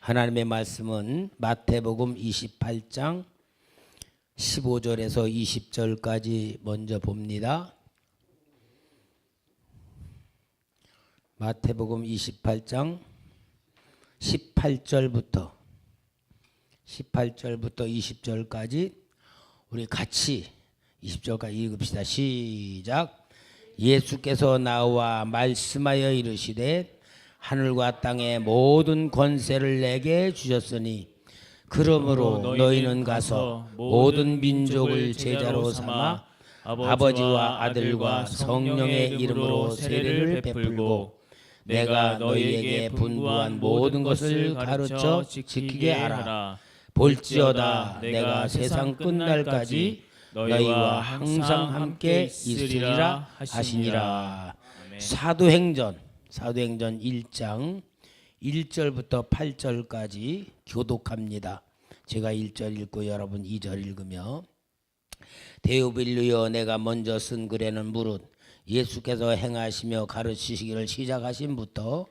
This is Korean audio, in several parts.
하나님의 말씀은 마태복음 28장 15절에서 20절까지 먼저 봅니다. 마태복음 28장 18절부터 20절까지 우리 같이 20절까지 읽읍시다. 시작. 예수께서 나와 말씀하여 이르시되 하늘과 땅의 모든 권세를 내게 주셨으니 그러므로 너희는 가서 모든 민족을 제자로 삼아 아버지와 아들과 성령의 이름으로 세례를 베풀고 내가 너희에게 분부한 모든 것을 가르쳐 지키게 하라. 볼지어다 내가 세상 끝날까지 너희와 항상 함께 있으리라 하시니라. 사도행전 1장 1절부터 8절까지 교독합니다. 제가 1절 읽고 여러분 2절 읽으며 데오빌루여 내가 먼저 쓴 글에는 무릇 예수께서 행하시며 가르치시기를 시작하신부터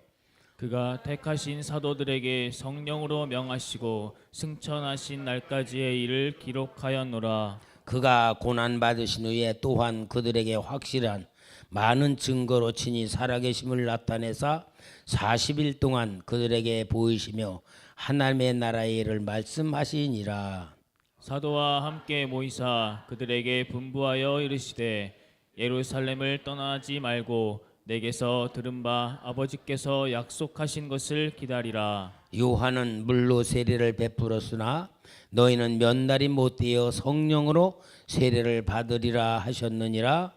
그가 택하신 사도들에게 성령으로 명하시고 승천하신 날까지의 일을 기록하였노라. 그가 고난받으신 후에 또한 그들에게 확실한 많은 증거로 친히 살아계심을 나타내사 40일 동안 그들에게 보이시며 하나님의 나라의 일을 말씀하시니라. 사도와 함께 모이사 그들에게 분부하여 이르시되 예루살렘을 떠나지 말고 내게서 들은 바 아버지께서 약속하신 것을 기다리라. 요한은 물로 세례를 베풀었으나 너희는 몇 날이 못되어 성령으로 세례를 받으리라 하셨느니라.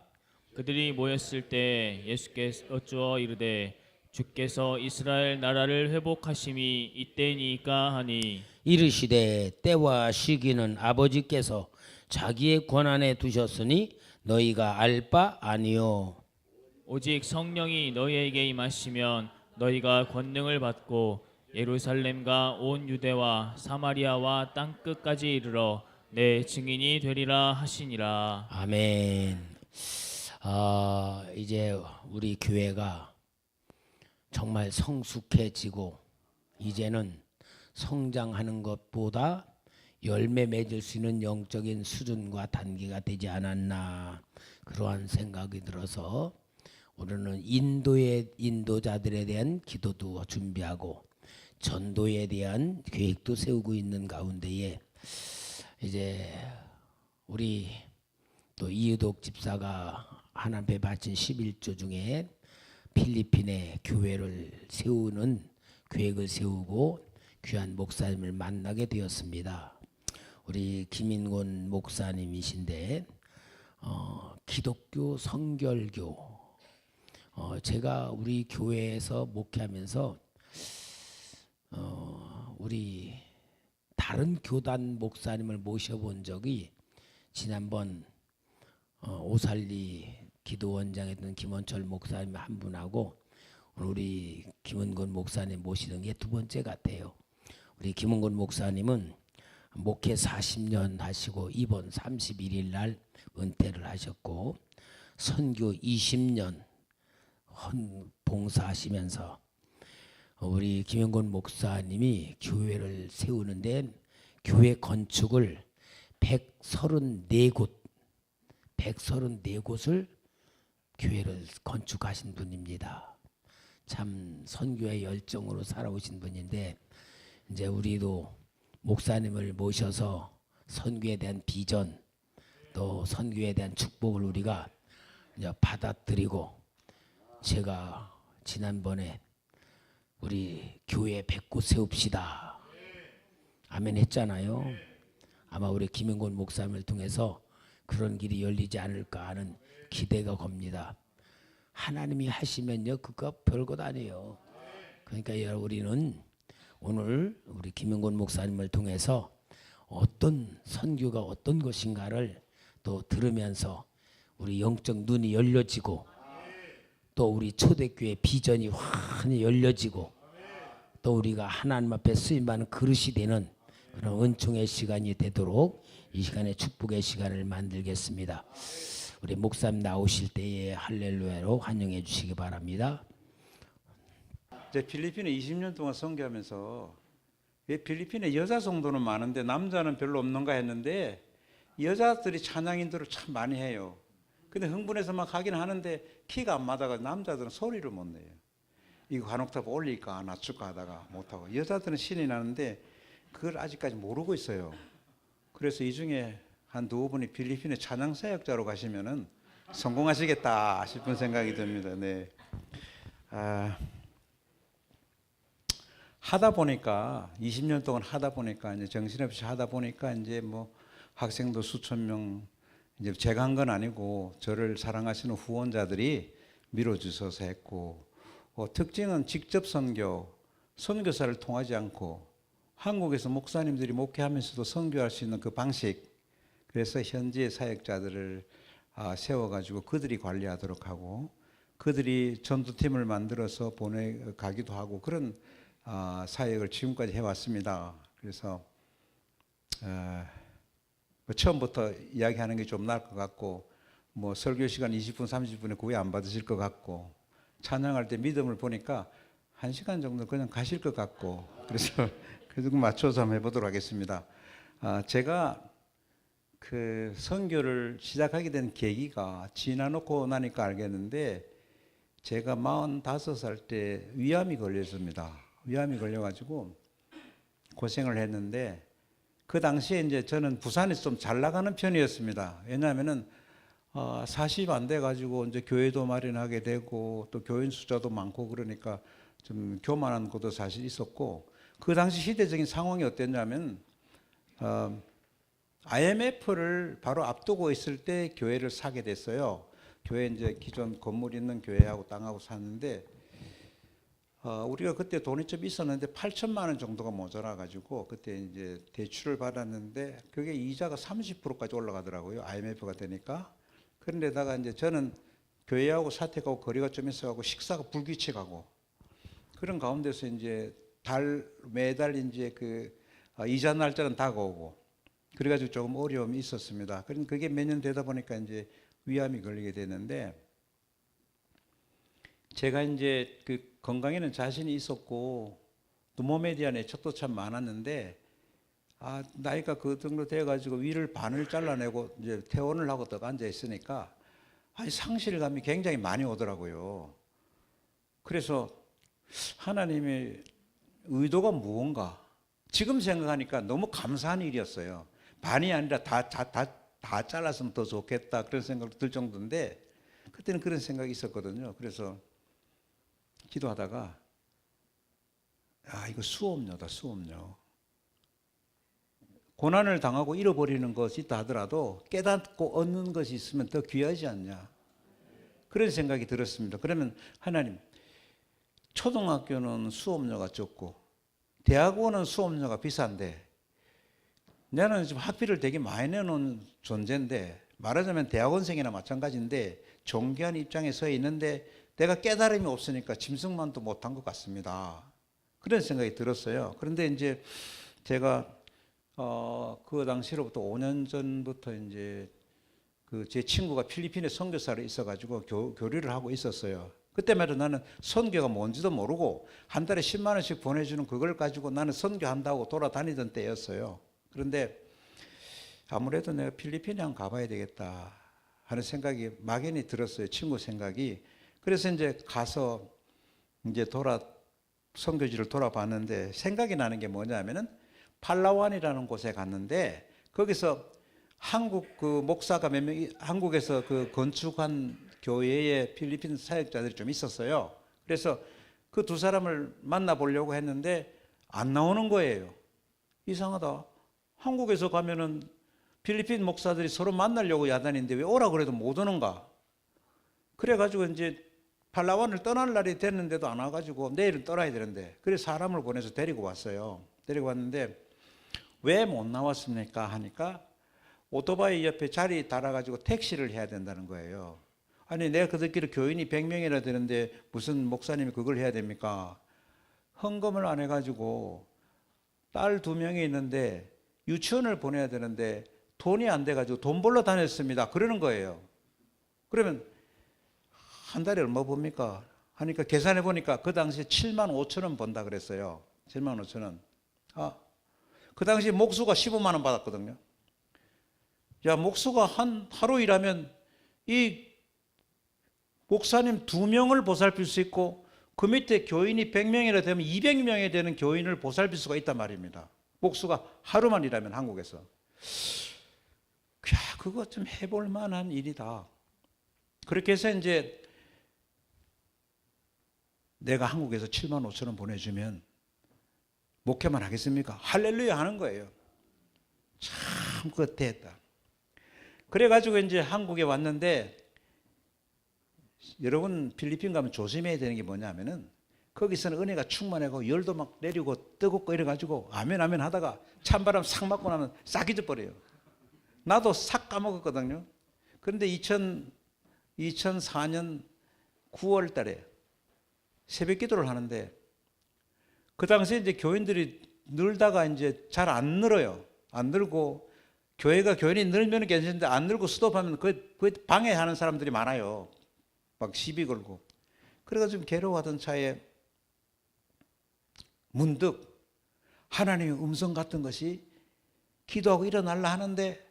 그들이 모였을 때 예수께서 어쭈어 이르되 주께서 이스라엘 나라를 회복하심이 이때니까 하니 이르시되 때와 시기는 아버지께서 자기의 권한에 두셨으니 너희가 알 바 아니요 오직 성령이 너희에게 임하시면 너희가 권능을 받고 예루살렘과 온 유대와 사마리아와 땅 끝까지 이르러 내 증인이 되리라 하시니라. 아멘. 이제 우리 교회가 정말 성숙해지고 이제는 성장하는 것보다 열매 맺을 수 있는 영적인 수준과 단계가 되지 않았나 그러한 생각이 들어서 우리는 인도자들에 대한 기도도 준비하고 전도에 대한 계획도 세우고 있는 가운데에 이제 우리 또 이유독 집사가 하나님께 바친 11조 중에 필리핀에 교회를 세우는 계획을 세우고 귀한 목사님을 만나게 되었습니다. 우리 김인곤 목사님이신데 기독교 성결교 제가 우리 교회에서 목회하면서 우리 다른 교단 목사님을 모셔본 적이 지난번 오살리 기도원장에 있던 김원철 목사님 한 분하고 우리 김은곤 목사님 모시는 게 두 번째 같아요. 우리 김은곤 목사님은 목회 40년 하시고 이번 31일 날 은퇴를 하셨고 선교 20년 봉사하시면서 우리 김영곤 목사님이 교회를 세우는데 교회 건축을 134곳을 교회를 건축하신 분입니다. 참 선교의 열정으로 살아오신 분인데 이제 우리도 목사님을 모셔서 선교에 대한 비전 또 선교에 대한 축복을 우리가 이제 받아들이고 제가 지난번에 우리 교회 100곳 세웁시다 아멘 했잖아요. 아마 우리 김영곤 목사님을 통해서 그런 길이 열리지 않을까 하는 기대가 겁니다. 하나님이 하시면요 그거 별것 아니에요. 그러니까 우리는 오늘 우리 김영곤 목사님을 통해서 어떤 선교가 어떤 것인가를 또 들으면서 우리 영적 눈이 열려지고 또 우리 초대교회 비전이 환히 열려지고 또 우리가 하나님 앞에 쓰임받는 그릇이 되는 그런 은총의 시간이 되도록 이 시간에 축복의 시간을 만들겠습니다. 우리 목사님 나오실 때에 할렐루야로 환영해 주시기 바랍니다. 필리핀에 20년 동안 선교하면서 왜 필리핀에 여자 성도는 많은데 남자는 별로 없는가 했는데 여자들이 찬양 인도를 참 많이 해요. 근데 흥분해서 막 하긴 하는데 키가 안 맞아가 남자들은 소리를 못 내요. 이거 한 옥타브 올릴까 낮출까 하다가 못하고 여자들은 신이 나는데 그걸 아직까지 모르고 있어요. 그래서 이 중에 한 두어 분이 필리핀에 찬양 사역자로 가시면은 성공하시겠다 싶은 생각이 듭니다. 네. 하다 보니까 20년 동안 하다 보니까 이제 정신없이 하다 보니까 이제 뭐 학생도 수천 명 이제 제가 한 건 아니고 저를 사랑하시는 후원자들이 밀어주셔서 했고 특징은 직접 선교사를 통하지 않고 한국에서 목사님들이 목회하면서도 선교할 수 있는 그 방식 그래서 현지의 사역자들을 세워가지고 그들이 관리하도록 하고 그들이 전도팀을 만들어서 보내가기도 하고 그런 사역을 지금까지 해왔습니다. 그래서 처음부터 이야기하는 게 좀 나을 것 같고 뭐 설교 시간 20분 30분에 구애 안 받으실 것 같고 찬양할 때 믿음을 보니까 1시간 정도 그냥 가실 것 같고 그래서 그래도 맞춰서 한번 해보도록 하겠습니다. 제가 그 선교를 시작하게 된 계기가 지나놓고 나니까 알겠는데 제가 45살 때 위암이 걸렸습니다. 위암이 걸려가지고 고생을 했는데 그 당시에 이제 저는 부산에서 좀 잘 나가는 편이었습니다. 왜냐하면은 40 안 돼가지고 이제 교회도 마련하게 되고 또 교인 숫자도 많고 그러니까 좀 교만한 것도 사실 있었고 그 당시 시대적인 상황이 어땠냐면 IMF를 바로 앞두고 있을 때 교회를 사게 됐어요. 교회 이제 기존 건물 있는 교회하고 땅하고 샀는데 우리가 그때 돈이 좀 있었는데 8천만 원 정도가 모자라 가지고 그때 이제 대출을 받았는데 그게 이자가 30%까지 올라가더라고요. IMF가 되니까. 그런데다가 이제 저는 교회하고 사택하고 거리가 좀 있어가고 식사가 불규칙하고 그런 가운데서 이제 매달 이제 그 이자 날짜는 다가오고 그래가지고 조금 어려움이 있었습니다. 그럼 그게 몇 년 되다 보니까 이제 위암이 걸리게 되는데 제가 이제 그 건강에는 자신이 있었고 또 몸에 대한 애착도 참 많았는데 나이가 그 정도 돼가지고 위를 반을 잘라내고 이제 퇴원을 하고 딱 앉아 있으니까 상실감이 굉장히 많이 오더라고요. 그래서 하나님의 의도가 무언가 지금 생각하니까 너무 감사한 일이었어요. 반이 아니라 다 잘랐으면 더 좋겠다 그런 생각도 들 정도인데 그때는 그런 생각이 있었거든요. 그래서 기도하다가 이거 수업료다 수업료. 고난을 당하고 잃어버리는 것이 있다 하더라도 깨닫고 얻는 것이 있으면 더 귀하지 않냐. 그런 생각이 들었습니다. 그러면 하나님 초등학교는 수업료가 적고 대학원은 수업료가 비싼데 나는 지금 학비를 되게 많이 내놓은 존재인데 말하자면 대학원생이나 마찬가지인데 존귀한 입장에 서 있는데 내가 깨달음이 없으니까 짐승만도 못한 것 같습니다. 그런 생각이 들었어요. 그런데 이제 제가 그 당시로부터 5년 전부터 이제 그 제 친구가 필리핀에 선교사로 있어가지고 교류를 하고 있었어요. 그때마다 나는 선교가 뭔지도 모르고 한 달에 10만 원씩 보내주는 그걸 가지고 나는 선교한다고 돌아다니던 때였어요. 그런데 아무래도 내가 필리핀에 한번 가봐야 되겠다 하는 생각이 막연히 들었어요. 친구 생각이. 그래서 이제 가서 이제 선교지를 돌아봤는데 생각이 나는 게 뭐냐면은 팔라완이라는 곳에 갔는데 거기서 한국 그 목사가 몇 명이 한국에서 그 건축한 교회에 필리핀 사역자들이 좀 있었어요. 그래서 그 두 사람을 만나보려고 했는데 안 나오는 거예요. 이상하다. 한국에서 가면은 필리핀 목사들이 서로 만나려고 야단인데 왜 오라 그래도 못 오는가? 그래가지고 이제 팔라완을 떠날 날이 됐는데도 안 와가지고 내일은 떠나야 되는데 그래서 사람을 보내서 데리고 왔어요. 데리고 왔는데 왜 못 나왔습니까? 하니까 오토바이 옆에 자리 달아가지고 택시를 해야 된다는 거예요. 아니 내가 그들끼리 교인이 100명이나 되는데 무슨 목사님이 그걸 해야 됩니까? 헌금을 안 해가지고 딸 2명이 있는데 유치원을 보내야 되는데 돈이 안 돼가지고 돈 벌러 다녔습니다. 그러는 거예요. 그러면 한 달에 얼마 봅니까? 하니까 계산해 보니까 그 당시에 7만 5천 원 번다 그랬어요. 7만 5천 원. 그 당시 목수가 15만 원 받았거든요. 야, 목수가 하루 일하면 이 목사님 2명을 보살필 수 있고 그 밑에 교인이 100명이나 되면 200명이 되는 교인을 보살필 수가 있단 말입니다. 목수가 하루만 일하면 한국에서. 야, 그거 좀 해볼 만한 일이다. 그렇게 해서 이제 내가 한국에서 7만 5천 원 보내주면 목회만 하겠습니까? 할렐루야 하는 거예요. 참 그거 됐다. 그래가지고 이제 한국에 왔는데, 여러분 필리핀 가면 조심해야 되는 게 뭐냐면은 거기서는 은혜가 충만하고 열도 막 내리고 뜨겁고 이래가지고 아멘 아멘 하다가 찬바람 싹 맞고 나면 싹 잊어버려요. 나도 싹 까먹었거든요. 그런데 2004년 9월 달에 새벽 기도를 하는데, 그 당시에 이제 교인들이 늘다가 이제 잘 안 늘어요. 안 늘고, 교인이 늘면 괜찮은데 안 늘고 스톱하면 그 방해하는 사람들이 많아요. 막 시비 걸고. 그래가지고 좀 괴로워하던 차에 문득 하나님의 음성 같은 것이 기도하고 일어날라 하는데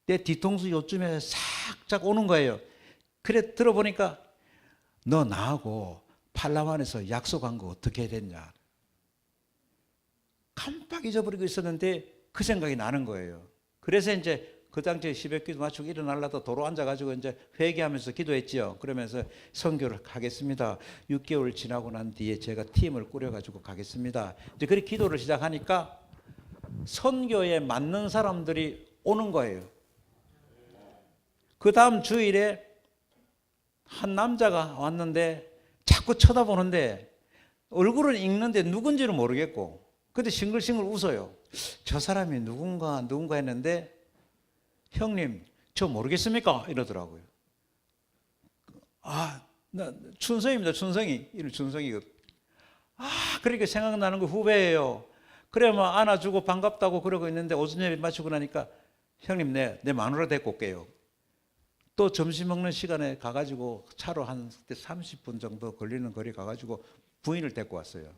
내 뒤통수 요쯤에 싹짝 오는 거예요. 그래 들어보니까 너 나하고 팔라완에서 약속한 거 어떻게 됐냐. 깜빡 잊어버리고 있었는데 그 생각이 나는 거예요. 그래서 이제 그 당시에 새벽기도 마치고 일어나려다 도로 앉아가지고 이제 회개하면서 기도했지요. 그러면서 선교를 가겠습니다. 6개월 지나고 난 뒤에 제가 팀을 꾸려가지고 가겠습니다. 이제 그렇게 기도를 시작하니까 선교에 맞는 사람들이 오는 거예요. 그 다음 주일에 한 남자가 왔는데 자꾸 쳐다보는데 얼굴은 읽는데 누군지는 모르겠고, 근데 싱글싱글 웃어요. 저 사람이 누군가 했는데, 형님 저 모르겠습니까? 이러더라고요. 나 춘성입니다. 춘성이. 이름 춘성이거든. 그러니까 생각나는 거 후배예요. 그래 뭐 안아주고 반갑다고 그러고 있는데 오전 예배 마치고 나니까 형님 내 마누라 데리고 올게요. 또 점심 먹는 시간에 가가지고 차로 한 30분 정도 걸리는 거리 가가지고 부인을 데리고 왔어요.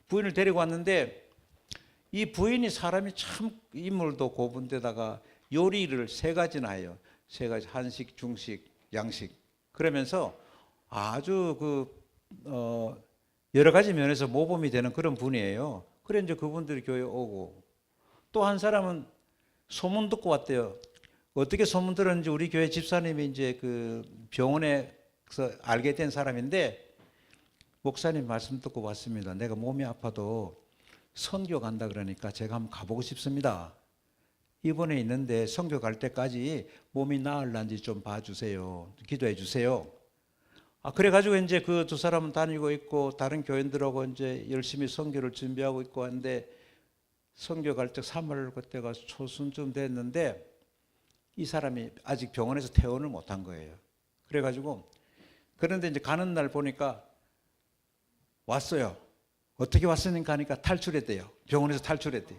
부인을 데리고 왔는데 이 부인이 사람이 참 인물도 고분데다가 요리를 3가지나 해요. 3가지, 한식, 중식, 양식. 그러면서 아주 여러 가지 면에서 모범이 되는 그런 분이에요. 그래 이제 그분들이 교회 오고, 또 한 사람은 소문 듣고 왔대요. 어떻게 소문 들었는지 우리 교회 집사님이 이제 그 병원에서 알게 된 사람인데, 목사님 말씀 듣고 왔습니다. 내가 몸이 아파도 선교 간다 그러니까 제가 한번 가보고 싶습니다. 입원해 있는데 선교 갈 때까지 몸이 나을란지 좀 봐주세요. 기도해 주세요. 그래가지고 이제 그 2사람은 다니고 있고 다른 교인들하고 이제 열심히 선교를 준비하고 있고 하는데, 선교 갈 때 3월 그때가 초순쯤 됐는데 이 사람이 아직 병원에서 퇴원을 못한 거예요. 그래가지고 그런데 이제 가는 날 보니까 왔어요. 어떻게 왔으니까 하니까 탈출했대요. 병원에서 탈출했대요.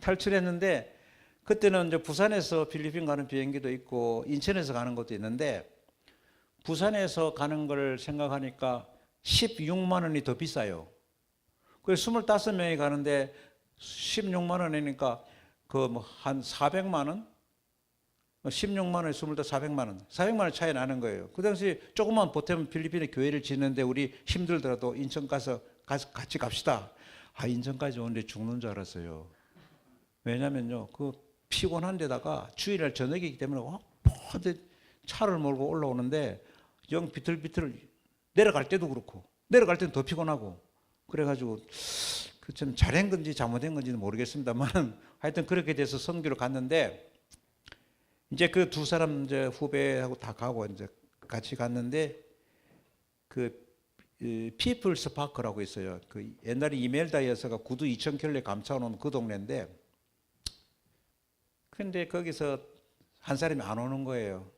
탈출했는데 그때는 이제 부산에서 필리핀 가는 비행기도 있고 인천에서 가는 것도 있는데, 부산에서 가는 걸 생각하니까 16만 원이 더 비싸요. 그래서 25명이 가는데 16만 원이니까 그 뭐 한 400만 원? 16만 원에 25, 400만 원. 400만 원 차이 나는 거예요. 그 당시 조금만 보태면 필리핀에 교회를 짓는데 우리 힘들더라도 인천 가서 같이 갑시다. 인천까지 오는데 죽는 줄 알았어요. 왜냐면요, 그 피곤한 데다가 주일날 저녁이기 때문에 차를 몰고 올라오는데 영 비틀비틀, 내려갈 때도 그렇고 내려갈 때는 더 피곤하고, 그래가지고 그 좀 잘한 건지 잘못한 건지는 모르겠습니다만 하여튼 그렇게 돼서 선교를 갔는데, 이제 그 2사람 이제 후배하고 다 가고 이제 같이 갔는데, 그 피플스 파크라고 있어요. 그 옛날에 이멜다 여사가 구두 2,000켤레 감싸놓은 그 동네인데, 근데 거기서 한 사람이 안 오는 거예요.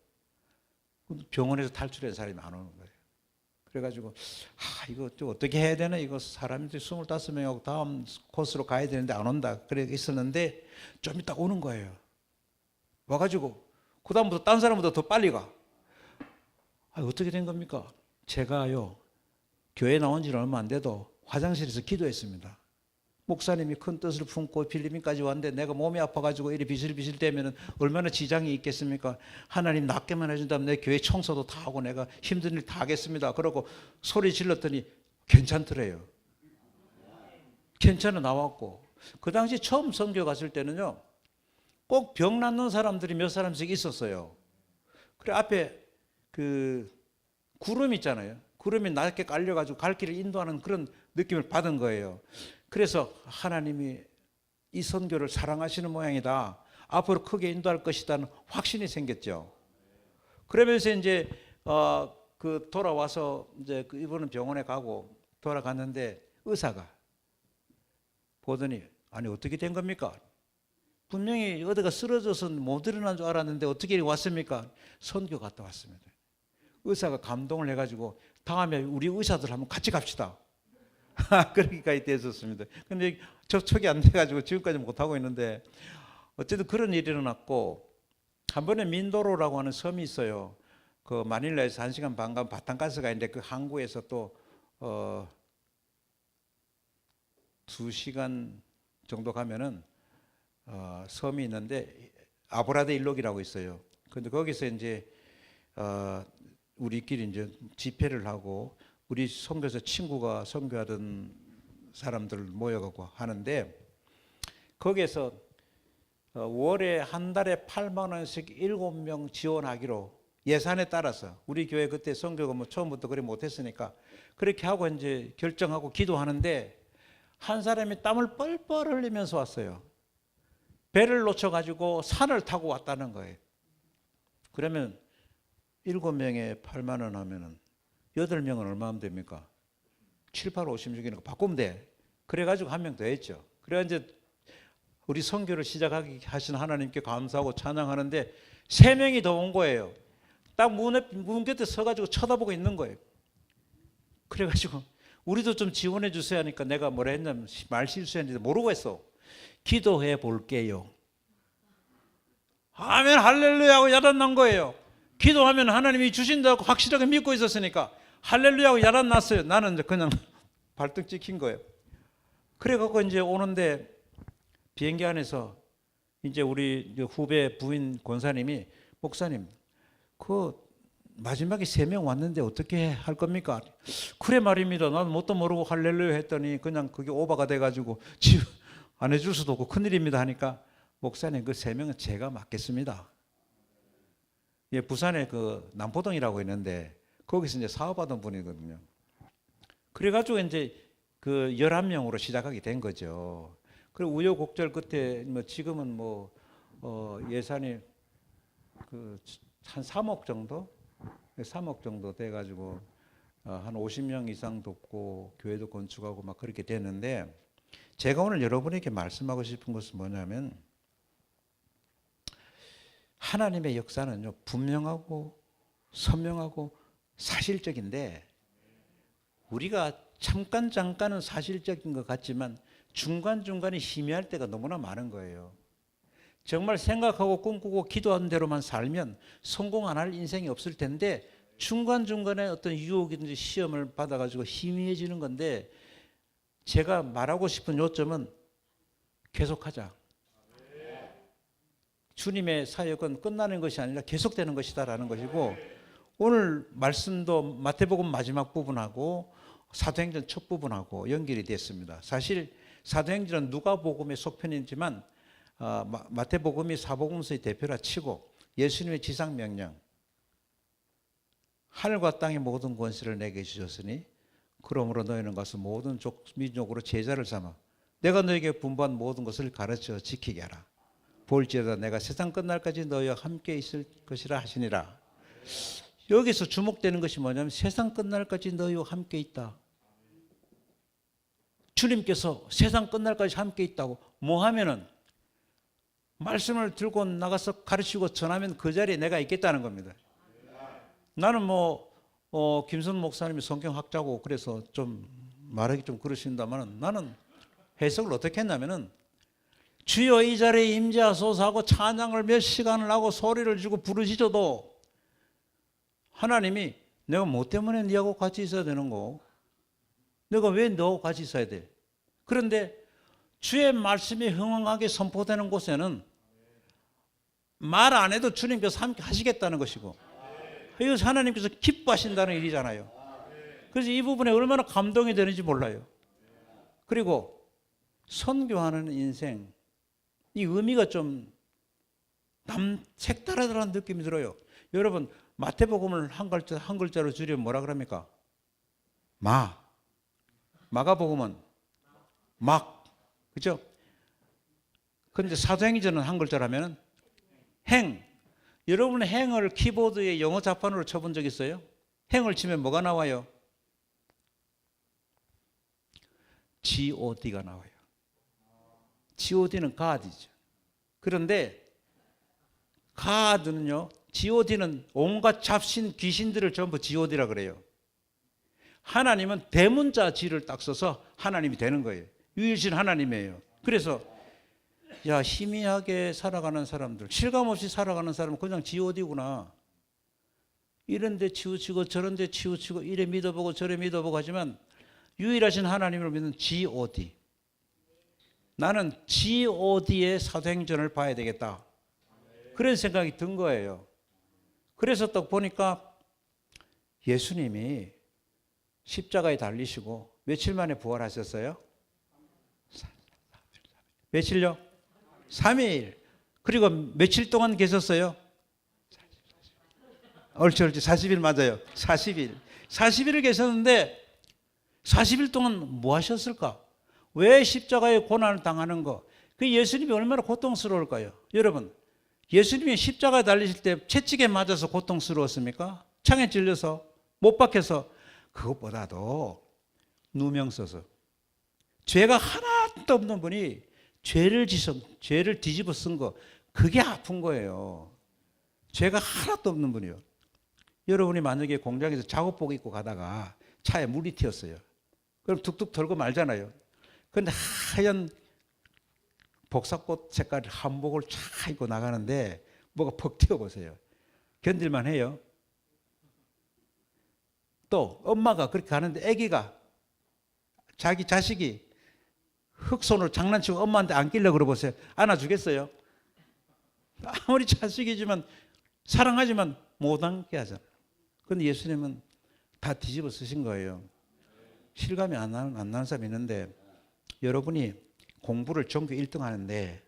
병원에서 탈출한 사람이 안 오는 거예요. 그래가지고 이거 좀 어떻게 해야 되나, 이거 사람들이 25명하고 다음 코스로 가야 되는데 안 온다. 그래 있었는데 좀 이따 오는 거예요. 와가지고 그 다음부터 딴 사람보다 더 빨리 가. 어떻게 된 겁니까? 제가요 교회 나온 지는 얼마 안 돼도 화장실에서 기도했습니다. 목사님이 큰 뜻을 품고 필리핀까지 왔는데 내가 몸이 아파가지고 이리 비실비실 대면은 얼마나 지장이 있겠습니까? 하나님 낫게만 해준다면 내 교회 청소도 다 하고 내가 힘든 일 다 하겠습니다. 그러고 소리 질렀더니 괜찮더래요. 괜찮아 나왔고. 그 당시 처음 선교 갔을 때는요, 꼭 병 낫는 사람들이 몇 사람씩 있었어요. 그래 앞에 그 구름 있잖아요. 구름이 낮게 깔려가지고 갈 길을 인도하는 그런 느낌을 받은 거예요. 그래서 하나님이 이 선교를 사랑하시는 모양이다. 앞으로 크게 인도할 것이다는 확신이 생겼죠. 그러면서 이제 그 돌아와서 이제 이분은 병원에 가고 돌아갔는데 의사가 보더니 아니 어떻게 된 겁니까? 분명히 어디가 쓰러져서 못 일어난 줄 알았는데 어떻게 왔습니까? 선교 갔다 왔습니다. 의사가 감동을 해가지고 다음에 우리 의사들 한번 같이 갑시다. 그러기까지 됐었습니다. 근데 접촉이 안 돼가지고 지금까지 못하고 있는데 어쨌든 그런 일이 일어났고 한 번에 민도로라고 하는 섬이 있어요. 그 마닐라에서 1시간 반 가면 바탕가스가 있는데 그 항구에서 또 2시간 정도 가면은 섬이 있는데 아브라데 일록이라고 있어요. 근데 거기서 이제 우리끼리 이제 집회를 하고 우리 선교사 친구가 선교하던 사람들 모여가고 하는데 거기에서 월에 한 달에 8만 원씩 7명 지원하기로 예산에 따라서 우리 교회 그때 선교가 뭐 처음부터 그래 못했으니까 그렇게 하고 이제 결정하고 기도하는데 한 사람이 땀을 뻘뻘 흘리면서 왔어요. 배를 놓쳐가지고 산을 타고 왔다는 거예요. 그러면 7명에 8만 원 하면은 8명은 얼마 하면 됩니까? 7, 8, 56이니까 바꾸면 돼. 그래가지고 한 명 더 했죠. 그래 이제 우리 선교를 시작하게 하신 하나님께 감사하고 찬양하는데 3명이 더 온 거예요. 딱 문 곁에 서가지고 쳐다보고 있는 거예요. 그래가지고 우리도 좀 지원해 주세요 하니까 내가 뭐라 했냐면 말 실수했는데 모르고 했어. 기도해 볼게요. 아멘 할렐루야 하고 야단 난 거예요. 기도하면 하나님이 주신다고 확실하게 믿고 있었으니까 할렐루야 하고 야단 났어요. 나는 이제 그냥 발등 찍힌 거예요. 그래갖고 이제 오는데 비행기 안에서 이제 우리 후배 부인 권사님이 목사님 그 마지막에 3명 왔는데 어떻게 할 겁니까? 그래 말입니다. 나도 뭣도 모르고 할렐루야 했더니 그냥 그게 오버가 돼가지고 안 해줄 수도 없고 큰일입니다 하니까 목사님 그 3명은 제가 맡겠습니다. 예, 부산에 그 남포동이라고 있는데 거기서 이제 사업하던 분이거든요. 그래가지고 이제 그 11명으로 시작하게 된 거죠. 그리고 우여곡절 끝에 뭐 지금은 뭐 예산이 그 한 3억 정도? 3억 정도 돼가지고 한 50명 이상 돕고 교회도 건축하고 막 그렇게 됐는데 제가 오늘 여러분에게 말씀하고 싶은 것은 뭐냐면 하나님의 역사는요 분명하고 선명하고 사실적인데 우리가 잠깐은 사실적인 것 같지만 중간중간에 희미할 때가 너무나 많은 거예요. 정말 생각하고 꿈꾸고 기도하는 대로만 살면 성공 안 할 인생이 없을 텐데 중간중간에 어떤 유혹이든지 시험을 받아가지고 희미해지는 건데 제가 말하고 싶은 요점은 계속하자. 주님의 사역은 끝나는 것이 아니라 계속되는 것이다라는 것이고 오늘 말씀도 마태복음 마지막 부분하고 사도행전 첫 부분하고 연결이 됐습니다. 사실 사도행전은 누가복음의 속편이지만 마태복음이 사복음서의 대표라 치고 예수님의 지상명령 하늘과 땅의 모든 권세를 내게 주셨으니 그러므로 너희는 가서 모든 민족으로 제자를 삼아 내가 너에게 분부한 모든 것을 가르쳐 지키게 하라. 볼지어다 내가 세상 끝날까지 너희와 함께 있을 것이라 하시니라. 여기서 주목되는 것이 뭐냐면 세상 끝날까지 너희와 함께 있다. 주님께서 세상 끝날까지 함께 있다고 뭐 하면은 말씀을 들고 나가서 가르치고 전하면 그 자리에 내가 있겠다는 겁니다. 나는 김선 목사님이 성경학자고 그래서 좀 말하기 좀 그러신다만 나는 해석을 어떻게 했냐면은 주여 이 자리에 임재하소서 하고 찬양을 몇 시간을 하고 소리를 지고 부르시줘도 하나님이 내가 뭐 때문에 네하고 같이 있어야 되는 거? 내가 왜 너하고 같이 있어야 돼? 그런데 주의 말씀이 흥황하게 선포되는 곳에는 말 안 해도 주님께서 함께 하시겠다는 것이고, 이것은 하나님께서 기뻐하신다는 일이잖아요. 그래서 이 부분에 얼마나 감동이 되는지 몰라요. 그리고 선교하는 인생, 이 의미가 좀 색다르다는 느낌이 들어요. 여러분, 마태복음을 한 글자로 줄이면 뭐라 그럽니까? 마가복음은 막, 그죠? 그런데 사도행전은 한 글자라면 행. 여러분 행을 키보드에 영어 자판으로 쳐본 적 있어요? 행을 치면 뭐가 나와요? God가 나와요. God는 God이죠. 그런데 God는요, God는 온갖 잡신 귀신들을 전부 God라 그래요. 하나님은 대문자 G를 딱 써서 하나님이 되는 거예요. 유일신 하나님이에요. 그래서 희미하게 살아가는 사람들, 실감 없이 살아가는 사람은 그냥 God구나. 이런 데 치우치고 저런 데 치우치고 이래 믿어보고 저래 믿어보고 하지만 유일하신 하나님을 믿는 God. 나는 God의 사도행전을 봐야 되겠다. 그런 생각이 든 거예요. 그래서 또 보니까 예수님이 십자가에 달리시고 며칠 만에 부활하셨어요? 며칠요? 3일. 그리고 며칠 동안 계셨어요? 옳지 40일 맞아요. 40일. 40일을 계셨는데 40일 동안 뭐 하셨을까? 왜 십자가에 고난을 당하는 거? 그 예수님이 얼마나 고통스러울까요? 여러분, 예수님이 십자가에 달리실 때 채찍에 맞아서 고통스러웠습니까? 창에 찔려서 못 박혀서? 그것보다도 누명 써서 죄가 하나도 없는 분이 죄를 뒤집어 쓴 거, 그게 아픈 거예요. 죄가 하나도 없는 분이요. 여러분이 만약에 공장에서 작업복 입고 가다가 차에 물이 튀었어요. 그럼 툭툭 털고 말잖아요. 그런데 하얀 복사꽃 색깔 한복을 쫙 입고 나가는데 뭐가 퍽 튀어보세요. 견딜만 해요. 또 엄마가 그렇게 가는데 아기가, 자기 자식이 흙손으로 장난치고 엄마한테 안기려고 그러보세요. 안아주겠어요? 아무리 자식이지만 사랑하지만 못 안게 하잖아요. 그런데 예수님은 다 뒤집어 쓰신 거예요. 실감이 안 나는 사람이 있는데, 여러분이 공부를 전교 1등 하는데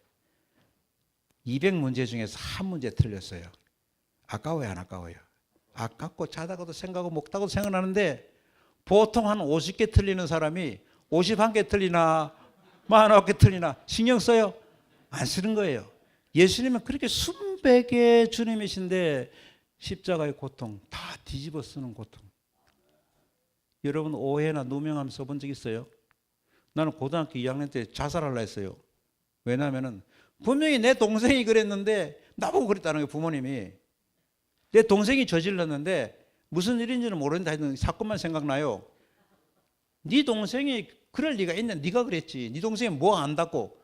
200문제 중에서 한 문제 틀렸어요. 아까워요, 안 아까워요? 아깝고 자다가도 생각하고 먹다가도 생각나는데, 보통 한 50개 틀리는 사람이 51개 틀리나 49개 틀리나 신경 써요? 안 쓰는 거예요. 예수님은 그렇게 순백의 주님이신데 십자가의 고통 다 뒤집어 쓰는 고통. 여러분 오해나 누명함 써본 적 있어요? 나는 고등학교 2학년 때 자살하려 했어요. 왜냐하면 분명히 내 동생이 그랬는데 나보고 그랬다는 거예요. 부모님이. 내 동생이 저질렀는데 무슨 일인지는 모르는데 하여튼 사건만 생각나요. 네 동생이 그럴 리가 있냐? 네가 그랬지. 네 동생이 뭐 안다고.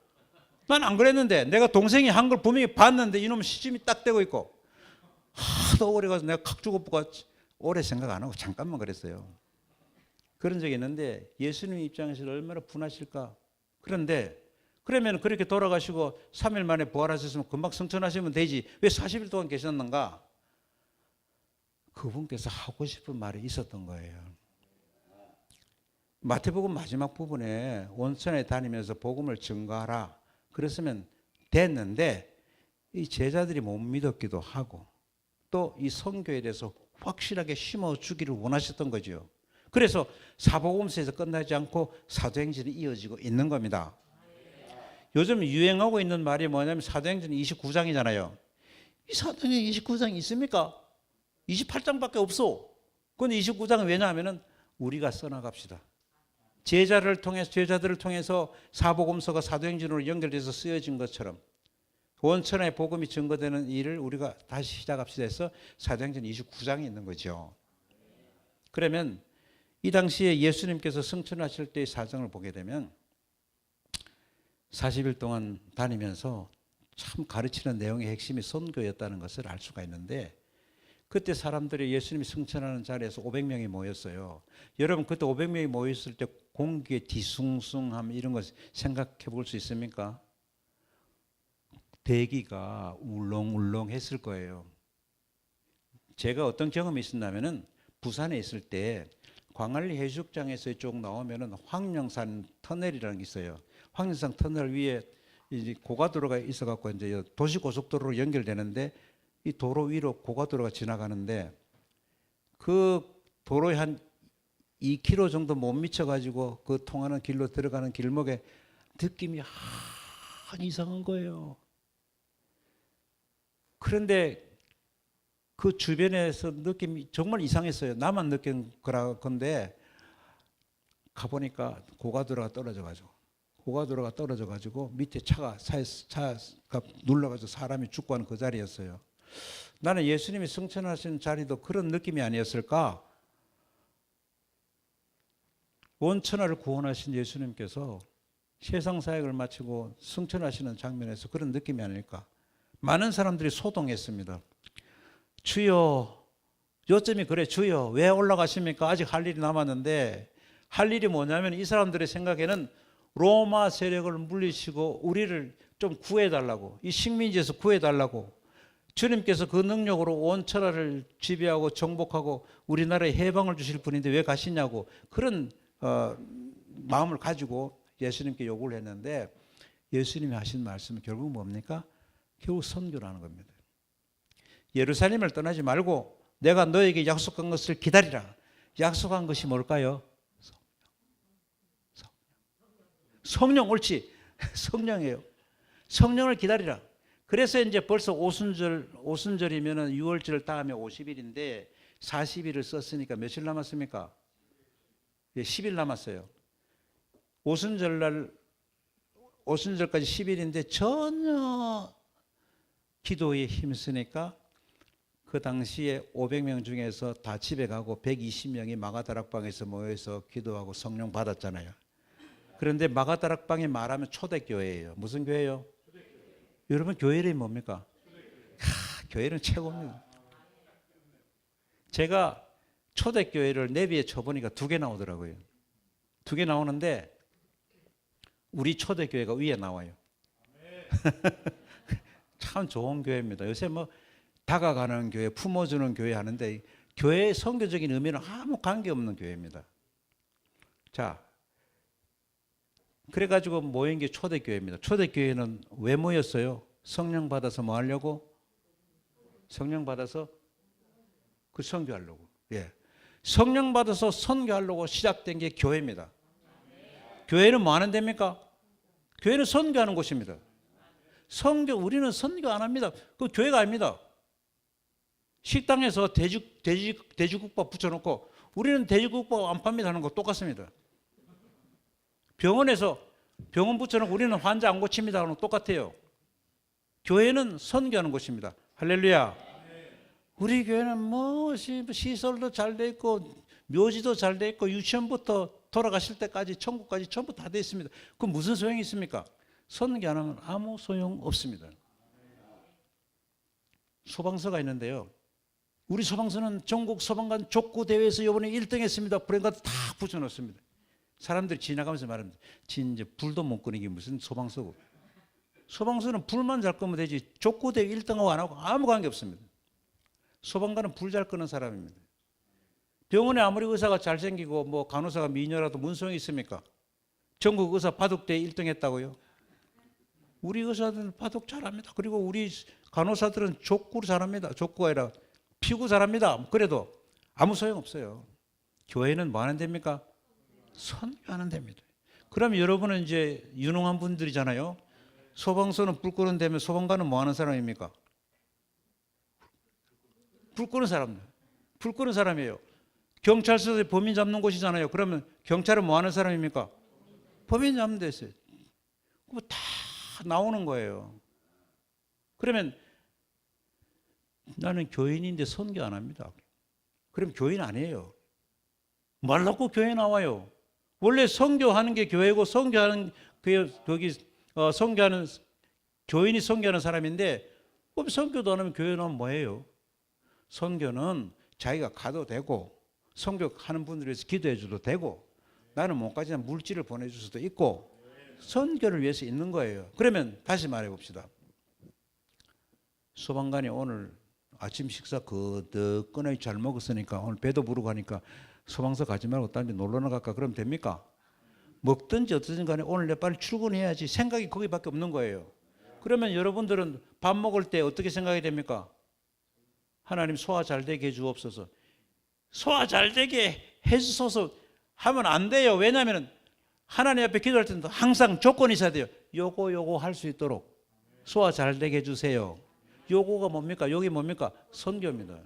난 안 그랬는데, 내가 동생이 한 걸 분명히 봤는데 이놈 시침이 딱 되고 있고 하도 오래 가서 내가 칵 죽어보고 오래 생각 안 하고 잠깐만 그랬어요. 그런 적이 있는데 예수님 입장에서 얼마나 분하실까. 그런데 그러면 그렇게 돌아가시고 3일 만에 부활하셨으면 금방 승천하시면 되지, 왜 40일 동안 계셨는가? 그분께서 하고 싶은 말이 있었던 거예요. 마태복음 마지막 부분에 온천에 다니면서 복음을 증거하라 그랬으면 됐는데, 이 제자들이 못 믿었기도 하고 또 이 선교에 대해서 확실하게 심어주기를 원하셨던 거죠. 그래서 사복음서에서 끝나지 않고 사도행전이 이어지고 있는 겁니다. 요즘 유행하고 있는 말이 뭐냐면 사도행전 29장이잖아요. 이 사도행전 29장이 있습니까? 28장밖에 없어. 그런데 29장은 왜냐하면 우리가 써나갑시다. 제자들을 통해서 사복음서가 사도행전으로 연결돼서 쓰여진 것처럼 원천의 복음이 증거되는 일을 우리가 다시 시작합시다 해서 사도행전 29장이 있는 거죠. 그러면 이 당시에 예수님께서 승천하실 때의 사정을 보게 되면 40일 동안 다니면서 참 가르치는 내용의 핵심이 선교였다는 것을 알 수가 있는데, 그때 사람들이 예수님이 승천하는 자리에서 500명이 모였어요. 여러분 그때 500명이 모였을 때 공기의 뒤숭숭함 이런 것 생각해 볼 수 있습니까? 대기가 울렁울렁했을 거예요. 제가 어떤 경험이 있었냐면은 부산에 있을 때 광안리 해수욕장에서 쭉 나오면은 황령산 터널이라는 게 있어요. 황령산 터널 위에 이제 고가도로가 있어갖고 이제 도시고속도로로 연결되는데 이 도로 위로 고가도로가 지나가는데 그 도로에 한 2km 정도 못 미쳐가지고 그 통하는 길로 들어가는 길목에 느낌이 이상한 거예요. 그런데 그 주변에서 느낌이 정말 이상했어요. 나만 느낀 거라 건데 가보니까 고가도로가 떨어져 가지고 밑에 차가 눌러가지고 사람이 죽고 하는 그 자리였어요. 나는 예수님이 승천하신 자리도 그런 느낌이 아니었을까? 온 천하를 구원하신 예수님께서 세상 사역을 마치고 승천하시는 장면에서 그런 느낌이 아닐까? 많은 사람들이 소동했습니다. 주여, 요점이 그래. 주여, 왜 올라가십니까? 아직 할 일이 남았는데, 할 일이 뭐냐면 이 사람들의 생각에는 로마 세력을 물리치고 우리를 좀 구해달라고, 이 식민지에서 구해달라고, 주님께서 그 능력으로 온 천하를 지배하고 정복하고 우리나라에 해방을 주실 분인데 왜 가시냐고, 그런 마음을 가지고 예수님께 요구를 했는데, 예수님이 하신 말씀은 결국 뭡니까? 결국 선교라는 겁니다. 예루살렘을 떠나지 말고 내가 너에게 약속한 것을 기다리라. 약속한 것이 뭘까요? 성령, 옳지. 성령이에요. 성령을 기다리라. 그래서 이제 벌써 오순절이면 6월절 다음에 50일인데 40일을 썼으니까 며칠 남았습니까? 10일 남았어요. 오순절까지 10일인데 전혀 기도에 힘쓰니까 그 당시에 500명 중에서 다 집에 가고 120명이 마가다락방에서 모여서 기도하고 성령 받았잖아요. 그런데 마가다락방이 말하면 초대교회예요. 무슨 교회예요? 여러분 교회 이름이 뭡니까? 교회는 최고입니다. 제가 초대교회를 내비에 쳐보니까 2개 나오더라고요. 2개 나오는데 우리 초대교회가 위에 나와요. 참 좋은 교회입니다. 요새 뭐 다가가는 교회, 품어주는 교회 하는데 교회의 선교적인 의미는 아무 관계없는 교회입니다. 자, 그래가지고 모인 게 초대교회입니다. 초대교회는 왜 모였어요? 성령 받아서 뭐 하려고? 성령 받아서 그 선교하려고. 예. 성령 받아서 선교하려고 시작된 게 교회입니다. 교회는 뭐 하는 데입니까? 교회는 선교하는 곳입니다. 우리는 선교 안 합니다. 그 교회가 아닙니다. 식당에서 돼지국밥 붙여놓고 우리는 돼지국밥 안 팝니다 하는 거 똑같습니다. 병원에서 병원 붙여놓고 우리는 환자 안 고칩니다 하는 거 똑같아요. 교회는 선교하는 곳입니다. 할렐루야. 우리 교회는 뭐 시설도 잘 돼 있고 묘지도 잘 돼 있고 유치원부터 돌아가실 때까지 천국까지 전부 다 돼 있습니다. 그럼 무슨 소용이 있습니까? 선교 안 하면 아무 소용 없습니다. 소방서가 있는데요. 우리 소방서는 전국 소방관 족구 대회에서 이번에 1등 했습니다. 브랜드 다 붙여놓습니다. 사람들이 지나가면서 말합니다. 진짜 불도 못 끄는 게 무슨 소방서고. 소방서는 불만 잘 끄면 되지 족구 대회 1등하고 안 하고 아무 관계 없습니다. 소방관은 불 잘 끄는 사람입니다. 병원에 아무리 의사가 잘생기고 뭐 간호사가 미녀라도 무슨 소용이 있습니까? 전국 의사 바둑대회 1등 했다고요? 우리 의사들은 바둑 잘합니다. 그리고 우리 간호사들은 족구를 잘합니다. 족구가 아니라 피구 잘합니다. 그래도 아무 소용없어요. 교회는 뭐 하는 데입니까? 선교하는 데입니다. 그럼 여러분은 이제 유능한 분들이잖아요. 소방서는 불 끄는 데면 소방관은 뭐 하는 사람입니까? 불 끄는 사람들. 불 끄는 사람이에요. 경찰서에 범인 잡는 곳이잖아요. 그러면 경찰은 뭐 하는 사람입니까? 범인 잡는 데 있어요. 다 나오는 거예요. 그러면 나는 교인인데 선교 안 합니다. 그럼 교인 아니에요. 말 놓고 교회 나와요. 원래 선교하는 게 교회고 선교하는 선교하는 교인이 선교하는 사람인데 선교도 안 하면 교회 나오면 뭐예요? 선교는 자기가 가도 되고 선교하는 분들에 서 기도해 줘도 되고 나는 못 가지만 물질을 보내줄 수도 있고 선교를 위해서 있는 거예요. 그러면 다시 말해 봅시다. 소방관이 오늘 아침 식사 거뜬하게 잘 먹었으니까 오늘 배도 부르고 하니까 소방서 가지 말고 딴 데 놀러 나갈까 그러면 됩니까? 먹든지 어떻든 간에 오늘 내 빨리 출근해야지 생각이 거기밖에 없는 거예요. 그러면 여러분들은 밥 먹을 때 어떻게 생각이 됩니까? 하나님 소화 잘 되게 해주옵소서. 소화 잘 되게 해주소서 하면 안 돼요. 왜냐하면 하나님 앞에 기도할 때는 항상 조건이 있어야 돼요. 요거 할 수 있도록 소화 잘 되게 해주세요. 요거가 뭡니까? 요게 뭡니까? 선교입니다.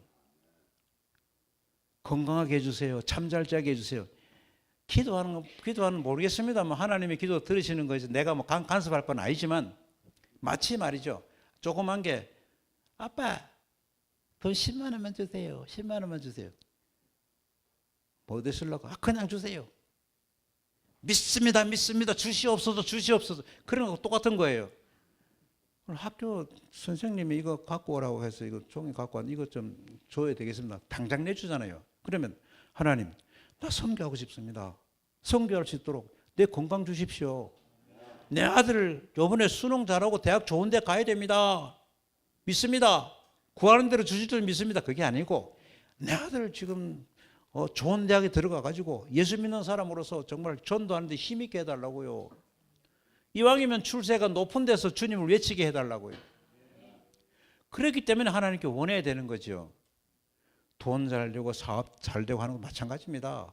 건강하게 해주세요. 참 잘 자게 해주세요. 기도하는 모르겠습니다만 하나님의 기도 들으시는 거에서 내가 뭐 간섭할 건 아니지만 마치 말이죠. 조그만 게 아빠 돈 10만 원만 주세요. 10만 원만 주세요. 뭐 어디 쓰려고? 그냥 주세요. 믿습니다. 주시옵소서. 그런 거 똑같은 거예요. 오늘 학교 선생님이 이거 갖고 오라고 해서 이거 종이 갖고 왔는데 이거 좀 줘야 되겠습니다. 당장 내주잖아요. 그러면 하나님 나 선교하고 싶습니다. 선교할 수 있도록 내 건강 주십시오. 내 아들 이번에 수능 잘하고 대학 좋은 데 가야 됩니다. 믿습니다. 구하는 대로 주실 줄 믿습니다. 그게 아니고 내 아들 지금 좋은 대학에 들어가 가지고 예수 믿는 사람으로서 정말 전도하는데 힘있게 해달라고요. 이왕이면 출세가 높은 데서 주님을 외치게 해달라고요. 그렇기 때문에 하나님께 원해야 되는 거죠. 돈 잘 되고 사업 잘 되고 하는 건 마찬가지입니다.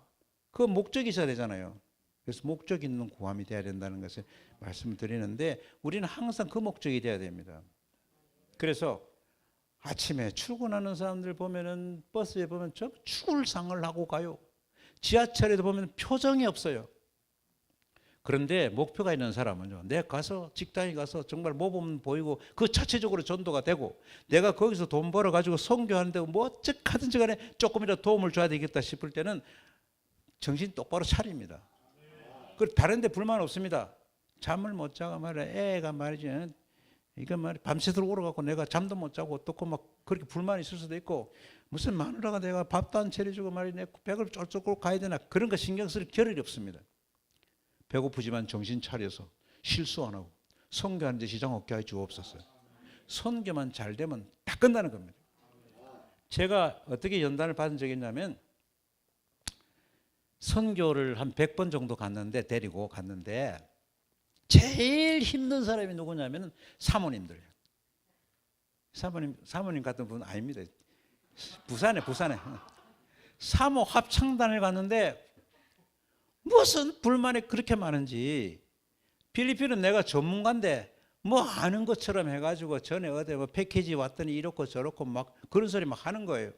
그 목적이 있어야 되잖아요. 그래서 목적 있는 구함이 돼야 된다는 것을 말씀을 드리는데 우리는 항상 그 목적이 돼야 됩니다. 그래서 아침에 출근하는 사람들 보면은 버스에 보면 저 죽을 상을 하고 가요. 지하철에도 보면 표정이 없어요. 그런데 목표가 있는 사람은요, 내가 가서 직장에 가서 정말 모범 보이고 그 자체적으로 전도가 되고 내가 거기서 돈 벌어 가지고 선교하는데 뭐 어쩌든지 간에 조금이라도 도움을 줘야 되겠다 싶을 때는 정신 똑바로 차립니다. 그 다른 데 불만 없습니다. 잠을 못 자가 말이야. 애가 말이지. 이거 말이 밤새도록 울어갖고 내가 잠도 못 자고 어떻고 막 그렇게 불만이 있을 수도 있고 무슨 마누라가 내가 밥도 안 차려주고 말이야. 내 백을 쫄쫄 가야 되나 그런 거 신경 쓸 겨를이 없습니다. 배고프지만 정신 차려서 실수 안 하고 선교하는 데 지장 없게 해 주옵소서. 선교만 잘 되면 다 끝나는 겁니다. 제가 어떻게 연단을 받은 적이 있냐면 선교를 한 100번 정도 데리고 갔는데 제일 힘든 사람이 누구냐면 사모님들. 사모님 같은 분은 아닙니다. 부산에 사모 합창단을 갔는데 무슨 불만이 그렇게 많은지 필리핀은 내가 전문가인데 뭐 아는 것처럼 해가지고 전에 어디 뭐 패키지 왔더니 이렇고 저렇고 막 그런 소리 막 하는 거예요.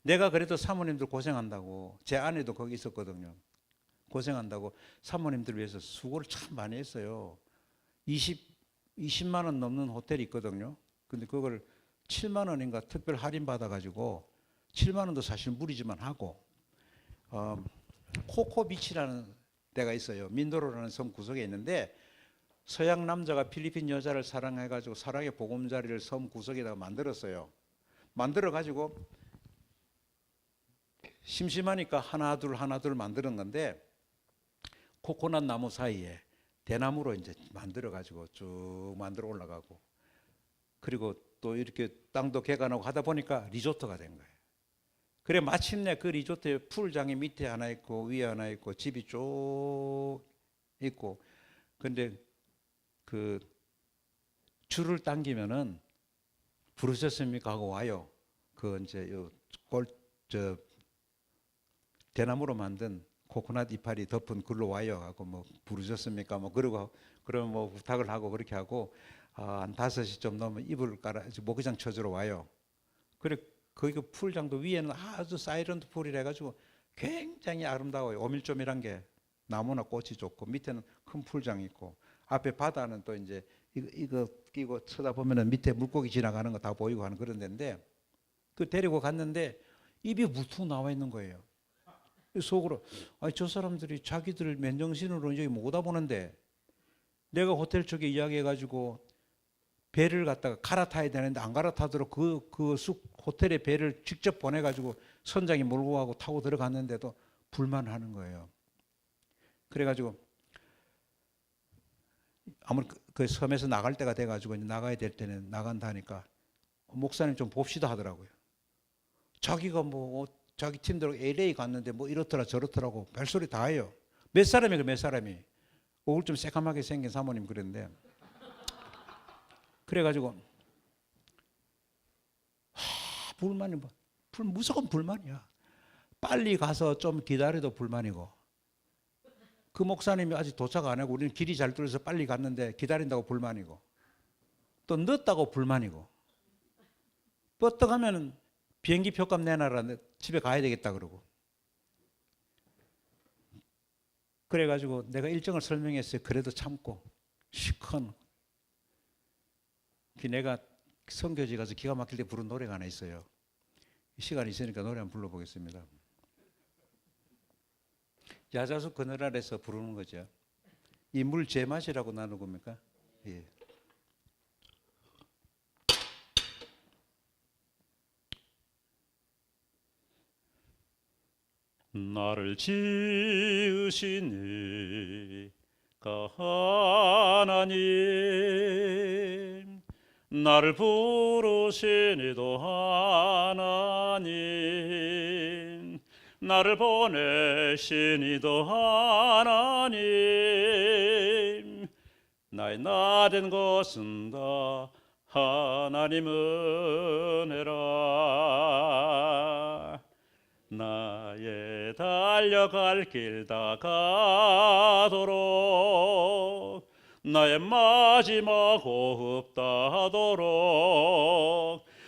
내가 그래도 사모님들 고생한다고 제 아내도 거기 있었거든요. 고생한다고 사모님들 위해서 수고를 참 많이 했어요. 20만 원 넘는 호텔이 있거든요. 근데 그걸 7만 원인가 특별 할인 받아가지고 7만 원도 사실 무리지만 하고 코코비치라는 데가 있어요. 민도로라는 섬 구석에 있는데 서양 남자가 필리핀 여자를 사랑해가지고 사랑의 보금자리를 섬 구석에다가 만들었어요. 만들어가지고 심심하니까 하나 둘 만드는 건데 코코넛 나무 사이에 대나무로 이제 만들어 가지고 쭉 만들어 올라가고 그리고 또 이렇게 땅도 개간하고 하다 보니까 리조트가 된 거예요. 그래 마침내 그 리조트에 풀장이 밑에 하나 있고 위에 하나 있고 집이 쭉 있고 근데 그 줄을 당기면은 부르셨습니까 하고 와요. 그 이제 대나무로 만든 코코넛 이파리 덮은 글로 와요 하고 뭐 부르셨습니까 뭐 그러고 그러면 뭐 부탁을 하고 그렇게 하고 한 5시쯤 넘으면 이불을 깔아 모기장 쳐주러 와요. 그래 거기 그 풀장도 위에는 아주 사이런트 풀이라 해가지고 굉장히 아름다워요. 오밀조밀한 게 나무나 꽃이 좋고 밑에는 큰 풀장이 있고 앞에 바다는 또 이제 이거 끼고 쳐다보면은 밑에 물고기 지나가는 거 다 보이고 하는 그런 데인데 그 데리고 갔는데 입이 물투 나와 있는 거예요. 속으로 저 사람들이 자기들 맨정신으로 여기 못 와보는데 내가 호텔 쪽에 이야기해가지고 배를 갖다가 갈아타야 되는데 안 갈아타도록 그 호텔에 배를 직접 보내가지고 선장이 몰고 가고 타고 들어갔는데도 불만하는 거예요. 그래가지고 아무리 그 섬에서 나갈 때가 돼가지고 이제 나가야 될 때는 나간다 하니까 목사님 좀 봅시다 하더라고요. 자기가 뭐 자기 팀들 LA 갔는데 뭐 이렇더라 저렇더라고 별소리 다 해요. 몇 사람이 몇 사람이 얼굴 좀 새까맣게 생긴 사모님 그랬는데 그래가지고 불만이 뭐 무조건 불만이야. 빨리 가서 좀 기다려도 불만이고 그 목사님이 아직 도착 안 하고 우리는 길이 잘 뚫려서 빨리 갔는데 기다린다고 불만이고 또 늦다고 불만이고 뻗떡하면은 비행기 표값 내놔라 집에 가야 되겠다 그러고 그래가지고 내가 일정을 설명했어요. 그래도 참고 시큰 내가 선교지 가서 기가 막힐 때 부른 노래가 하나 있어요. 시간이 있으니까 노래 한번 불러보겠습니다. 야자수 그늘 아래서 부르는 거죠. 이 물 제맛이라고 나누는 겁니까? 예. 나를 지으신 이가 하나님 나를 부르신 이도 하나님 나를 보내신 이도 하나님 나의 나된 것은 다 하나님 은혜라 나의 달려갈 길 다 가도록 나의 마지막 호흡 다하도록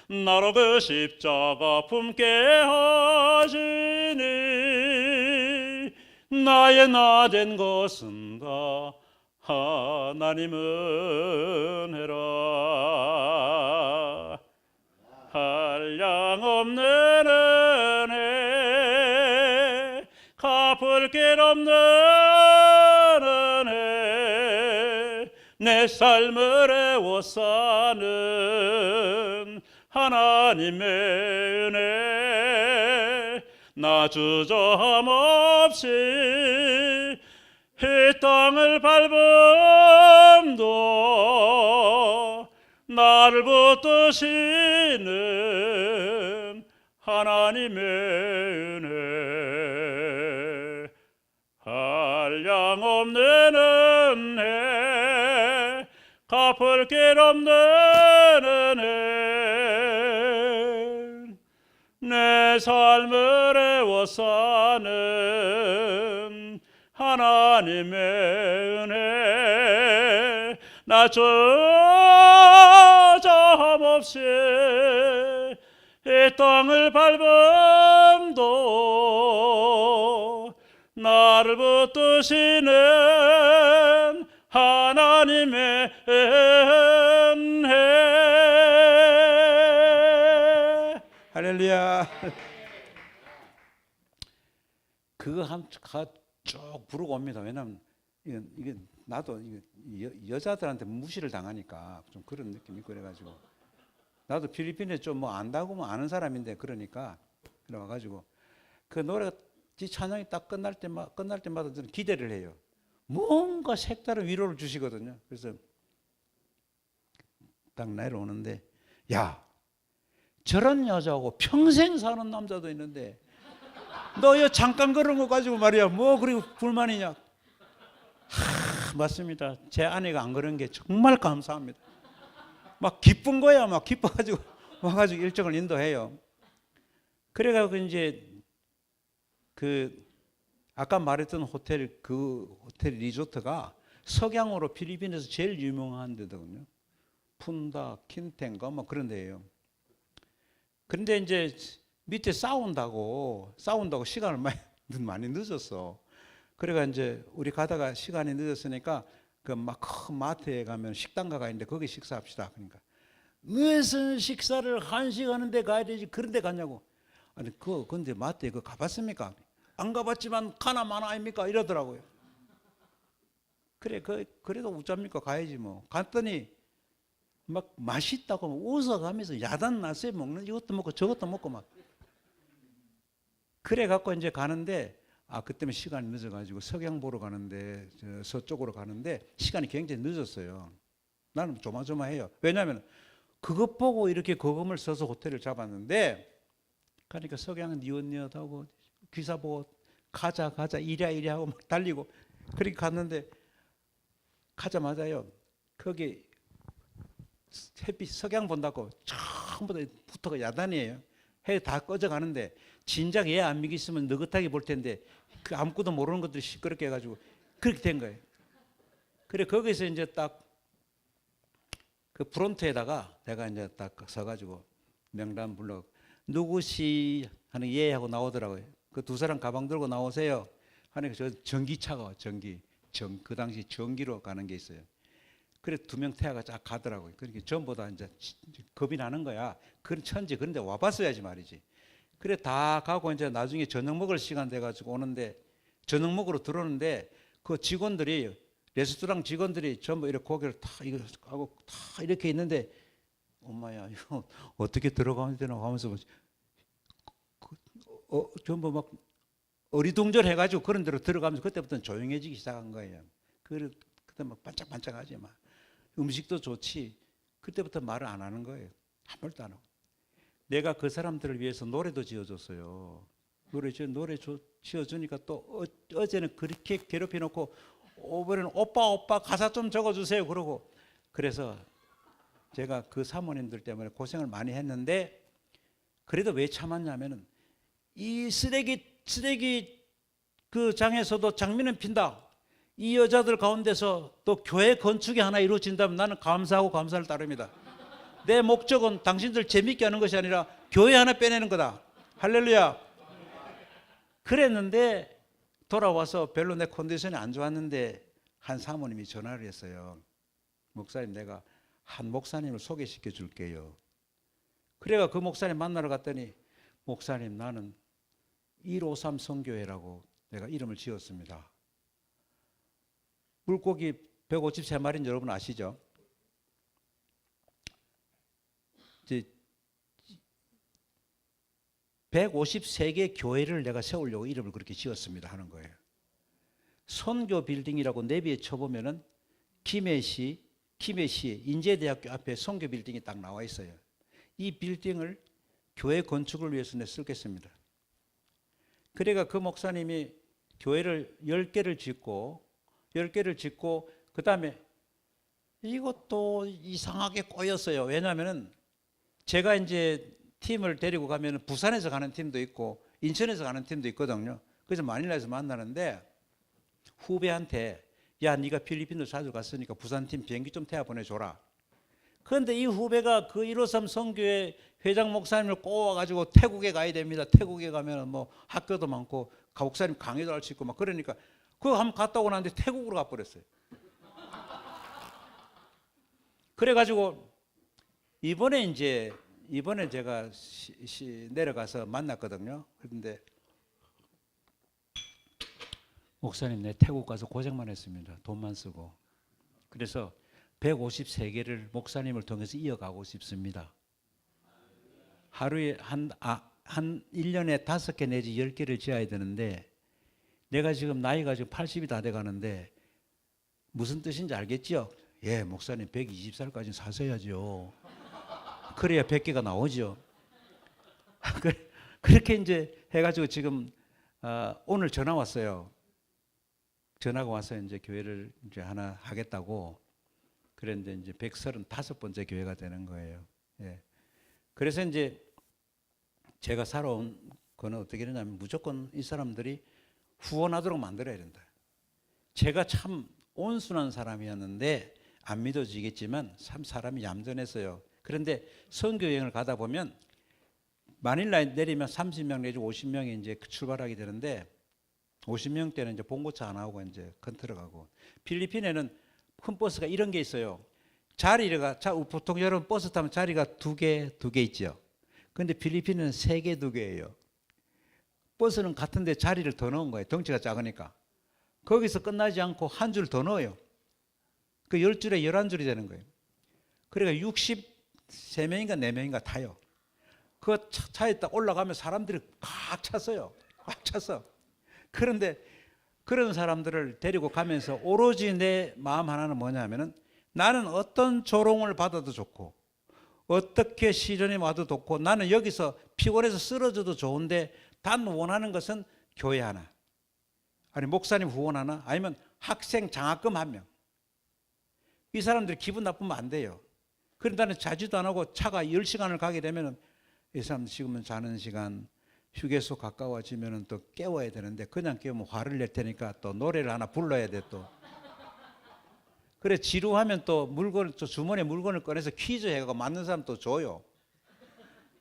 나로 그 십자가 품게 하시니 나의 나된 것은 다 하나님 은혜라 한량없는 은혜 갚을 길 없는 은혜 내 삶을 애워싸는 하나님의 은혜 나 주저함 없이 이 땅을 밟음도 나를 붙드시는 하나님의 은혜 한량없는 은혜 갚을 길 없는 은혜 내 삶을 애워싸는 하나님의 은혜 나 주저함 없이 이 땅을 밟음도 나를 붙드시는 하나님의 은혜 할렐루야 그거 쭉 부르고 옵니다. 왜냐하면 이게 나도 여자들한테 무시를 당하니까 좀 그런 느낌이 그래가지고 나도 필리핀에 좀 뭐 안다고 뭐 아는 사람인데 그러니까 그래가지고 그 노래가 찬양이 딱 끝날 때마다 저는 기대를 해요. 뭔가 색다른 위로를 주시거든요. 그래서 딱 내려오는데 야 저런 여자하고 평생 사는 남자도 있는데 너 이거 잠깐 그런 거 가지고 말이야 뭐 그리고 불만이냐. 맞습니다. 제 아내가 안 그런 게 정말 감사합니다. 막 기쁜 거야. 막 기뻐가지고 와가지고 일정을 인도해요. 그래가지고 이제 그 아까 말했던 호텔 그 호텔 리조트가 석양으로 필리핀에서 제일 유명한 데거든요. 푼다, 킨텐가 뭐 그런 데예요. 그런데 이제 밑에 싸운다고 시간을 많이 늦었어. 그래가 이제 우리 가다가 시간이 늦었으니까 그 막 큰 마트에 가면 식당가가 있는데 거기 식사합시다. 그러니까 무슨 식사를 1시간 하는데 가야 되지 그런 데 갔냐고. 아니 근데 마트에 그 가봤습니까? 안 가봤지만 가나 마나 아닙니까? 이러더라고요. 그래 그래도 웃잡니까 가야지 뭐. 갔더니 막 맛있다고 웃어가면서 야단 났어요. 먹는 이것도 먹고 저것도 먹고 막. 그래 갖고 이제 가는데 그때면 시간이 늦어가지고 석양 보러 가는데 서쪽으로 가는데 시간이 굉장히 늦었어요. 나는 조마조마해요. 왜냐하면 그것 보고 이렇게 거금을 써서 호텔을 잡았는데 그러니까 석양은 니엇니엇하고 기사 보고 가자 이리 하고 막 달리고 그렇게 갔는데 가자마자요 거기 햇빛 석양 본다고 전부 다 붙어가 야단이에요. 해 다 꺼져 가는데 진작 얘 안 믿겠으면 느긋하게 볼 텐데 그 아무것도 모르는 것들이 시끄럽게 해가지고 그렇게 된 거예요. 그래 거기서 이제 딱 그 프론트에다가 내가 이제 딱 서가지고 명단 불러 누구시 하는 예 하고 나오더라고요. 그 두 사람 가방 들고 나오세요. 하니까 저 전기차가 그 당시 전기로 가는 게 있어요. 그래 두 명 태아가 쫙 가더라고요. 그러니까 전부 다 이제 겁이 나는 거야. 그런 천지 그런데 와봤어야지 말이지. 그래 다 가고 이제 나중에 저녁 먹을 시간 돼가지고 오는데 저녁 먹으러 들어오는데 그 직원들이 레스토랑 직원들이 전부 이렇게 고개를 다 이거 하고 다 이렇게 있는데 엄마야 이거 어떻게 들어가야 되나 하면서 전부 막 어리둥절해가지고 그런 데로 들어가면서 그때부터는 조용해지기 시작한 거예요. 그때 막 반짝반짝하지 막 음식도 좋지. 그때부터 말을 안 하는 거예요. 한 말도 안 하고. 내가 그 사람들을 위해서 노래도 지어줬어요. 노래 지어주니까 또 어제는 그렇게 괴롭혀놓고 오늘은 오빠 가사 좀 적어주세요 그러고 그래서 제가 그 사모님들 때문에 고생을 많이 했는데 그래도 왜 참았냐면은 이 쓰레기 그 장에서도 장미는 핀다. 이 여자들 가운데서 또 교회 건축이 하나 이루어진다면 나는 감사하고 감사를 따릅니다. 내 목적은 당신들 재밌게 하는 것이 아니라 교회 하나 빼내는 거다. 할렐루야. 그랬는데 돌아와서 별로 내 컨디션이 안 좋았는데 한 사모님이 전화를 했어요. 목사님 내가 한 목사님을 소개시켜 줄게요. 그래가 그 목사님 만나러 갔더니 목사님 나는 153 성교회라고 내가 이름을 지었습니다. 물고기 153마리인 여러분 아시죠? 이제 153개 교회를 내가 세우려고 이름을 그렇게 지었습니다 하는 거예요. 선교 빌딩이라고 내비에 쳐보면은 김해시 인제대학교 앞에 선교 빌딩이 딱 나와 있어요. 이 빌딩을 교회 건축을 위해서 내 쓰겠습니다. 그래가 그 목사님이 교회를 10개를 짓고 그 다음에 이것도 이상하게 꼬였어요. 왜냐하면은 제가 이제 팀을 데리고 가면 부산에서 가는 팀도 있고 인천에서 가는 팀도 있거든요. 그래서 마닐라에서 만나는데 후배한테 야 네가 필리핀도 자주 갔으니까 부산팀 비행기 좀 태워 보내줘라. 그런데 이 후배가 그 153 선교회 회장 목사님을 꼬아가지고 태국에 가야 됩니다. 태국에 가면 뭐 학교도 많고 목사님 강의도 할 수 있고 막 그러니까 그거 한번 갔다 오고 나는데 태국으로 가버렸어요. 그래가지고 이번에 제가 내려가서 만났거든요. 그런데 목사님 내 태국 가서 고생만 했습니다. 돈만 쓰고. 그래서 153개를 목사님을 통해서 이어가고 싶습니다. 하루에 한 1년에 5개 내지 10개를 지어야 되는데 내가 지금 나이가 지금 80이 다 돼가는데 무슨 뜻인지 알겠죠? 예, 목사님 120살까지는 사셔야죠. 그래야 100개가 나오죠. 그렇게 이제 해가지고 지금 오늘 전화 왔어요. 전화가 와서 이제 교회를 이제 하나 하겠다고. 그랬는데 이제 135번째 교회가 되는 거예요. 예. 그래서 이제 제가 살아온 거는 어떻게 되냐면 무조건 이 사람들이 후원하도록 만들어야 된다. 제가 참 온순한 사람이었는데 안 믿어지겠지만 참 사람이 얌전했어요. 그런데 선교 여행을 가다 보면 마닐라에 내리면 30명 내지 50명이 이제 출발하게 되는데 50명 때는 이제 봉고차 안 하고 이제 컨트롤 가고 필리핀에는 큰 버스가 이런 게 있어요. 자리가 보통 여러분 버스 타면 자리가 두 개 있죠. 그런데 필리핀은 3개, 2개예요. 버스는 같은데 자리를 더 넣은 거예요. 덩치가 작으니까. 거기서 끝나지 않고 한 줄 더 넣어요. 그 10줄에 11줄이 되는 거예요. 그러니까 63명인가 4명인가 타요. 그 차에 딱 올라가면 사람들이 꽉 찼어요. 꽉 찼어. 그런데 그런 사람들을 데리고 가면서 오로지 내 마음 하나는 뭐냐면은 나는 어떤 조롱을 받아도 좋고 어떻게 시련이 와도 좋고 나는 여기서 피곤해서 쓰러져도 좋은데 단 원하는 것은 교회 하나, 아니 목사님 후원 하나, 아니면 학생 장학금 한 명. 이 사람들이 기분 나쁘면 안 돼요. 그런데 나는 자지도 안 하고 차가 10시간을 가게 되면 이 사람 지금은 자는 시간, 휴게소 가까워지면 또 깨워야 되는데 그냥 깨우면 화를 낼 테니까 또 노래를 하나 불러야 돼 또. 그래 지루하면 또 물건, 또 주머니에 물건을 꺼내서 퀴즈 해가고 맞는 사람 또 줘요.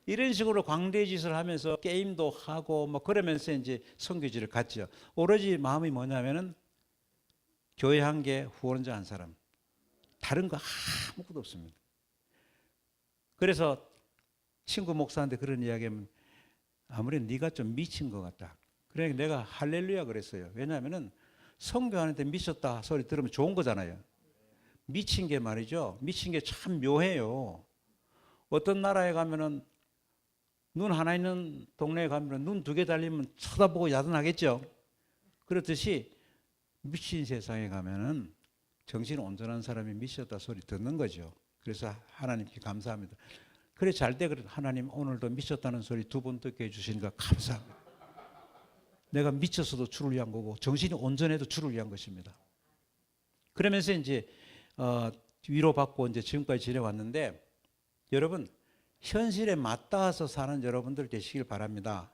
이런 식으로 광대 짓을 하면서 게임도 하고 뭐 그러면서 이제 선교지를 갔죠. 오로지 마음이 뭐냐면은 교회 한 개, 후원자 한 사람. 다른 거 아무것도 없습니다. 그래서 친구 목사한테 그런 이야기하면 아무래도 네가 좀 미친 것 같다. 그러니까 내가 할렐루야 그랬어요. 왜냐하면은 선교하는데 미쳤다 소리 들으면 좋은 거잖아요. 미친 게 말이죠. 미친 게 참 묘해요. 어떤 나라에 가면은 눈 하나 있는 동네에 가면은 눈 두 개 달리면 쳐다보고 야단하겠죠. 그렇듯이 미친 세상에 가면은 정신 온전한 사람이 미쳤다 소리 듣는 거죠. 그래서 하나님께 감사합니다. 그래 잘 때 그래 하나님 오늘도 미쳤다는 소리 두 번 듣게 해주시니까 감사합니다. 내가 미쳤어도 주를 위한 거고 정신이 온전해도 주를 위한 것입니다. 그러면서 이제 위로받고 이제 지금까지 지내왔는데 여러분 현실에 맞닿아서 사는 여러분들 되시길 바랍니다.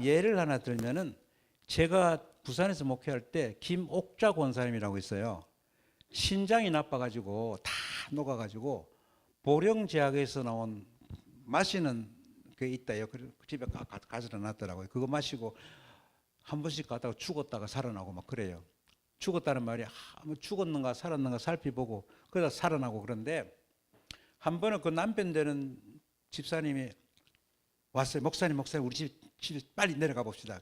예를 하나 들면은 제가 부산에서 목회할 때 김옥자 권사님이라고 있어요. 신장이 나빠가지고 다 녹아가지고 보령제약에서 나온 마시는 게 있다요. 집에 가져다 놨더라고요. 그거 마시고 한 번씩 가다가 죽었다가 살아나고 막 그래요. 죽었다는 말이 뭐 죽었는가 살았는가 살펴보고 그러다 살아나고 그런데 한 번은 그 남편 되는 집사님이 왔어요. 목사님 우리 집에 빨리 내려가 봅시다.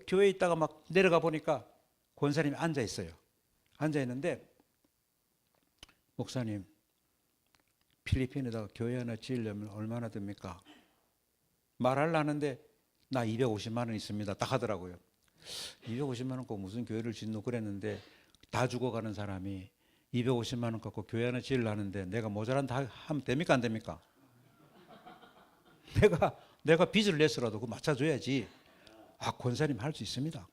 교회에 있다가 막 내려가 보니까 권사님이 앉아 있어요. 앉아 있는데 목사님 필리핀에다가 교회 하나 지으려면 얼마나 듭니까? 말하려 하는데 나 250만 원 있습니다. 딱 하더라고요. 250만 원 갖고 무슨 교회를 짓노 그랬는데 다 죽어가는 사람이 250만 원 갖고 교회 하나 지으려는데 내가 모자란다 하면 됩니까 안 됩니까? 내가 빚을 내서라도 그거 맞춰줘야지. 아 권사님 할 수 있습니다.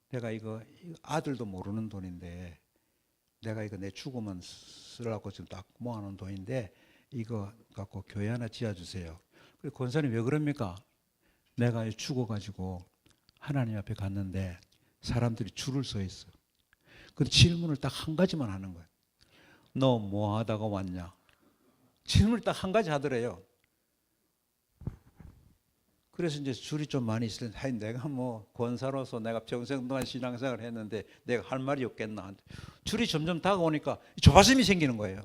내가 이거 아들도 모르는 돈인데 내가 이거 내 죽으면 쓰려고 지금 딱 모아놓은 돈인데 이거 갖고 교회 하나 지어주세요. 그래 권사님 왜 그럽니까? 내가 죽어가지고 하나님 앞에 갔는데 사람들이 줄을 서 있어. 그 질문을 딱 한 가지만 하는 거야. 너 뭐 하다가 왔냐? 질문을 딱 한 가지 하더래요. 그래서 이제 줄이 좀 많이 있을 때 내가 뭐 권사로서 내가 평생 동안 신앙생활을 했는데 내가 할 말이 없겠나. 줄이 점점 다가오니까 조바심이 생기는 거예요.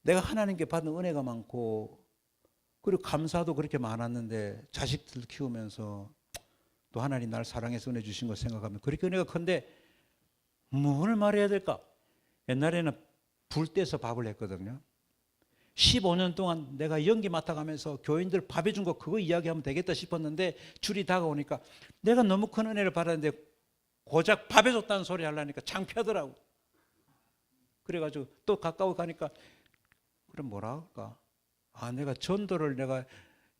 내가 하나님께 받은 은혜가 많고 그리고 감사도 그렇게 많았는데 자식들 키우면서 또 하나님 날 사랑해서 은혜 주신 거 생각하면 그렇게 은혜가 큰데 뭘 말해야 될까? 옛날에는 불 떼서 밥을 했거든요. 15년 동안 내가 연기 맡아가면서 교인들 밥 해준 거 그거 이야기하면 되겠다 싶었는데 줄이 다가오니까 내가 너무 큰 은혜를 받았는데 고작 밥 해줬다는 소리 하려니까 창피하더라고. 그래가지고 또 가까워 가니까 그럼 뭐라 할까? 내가 전도를 내가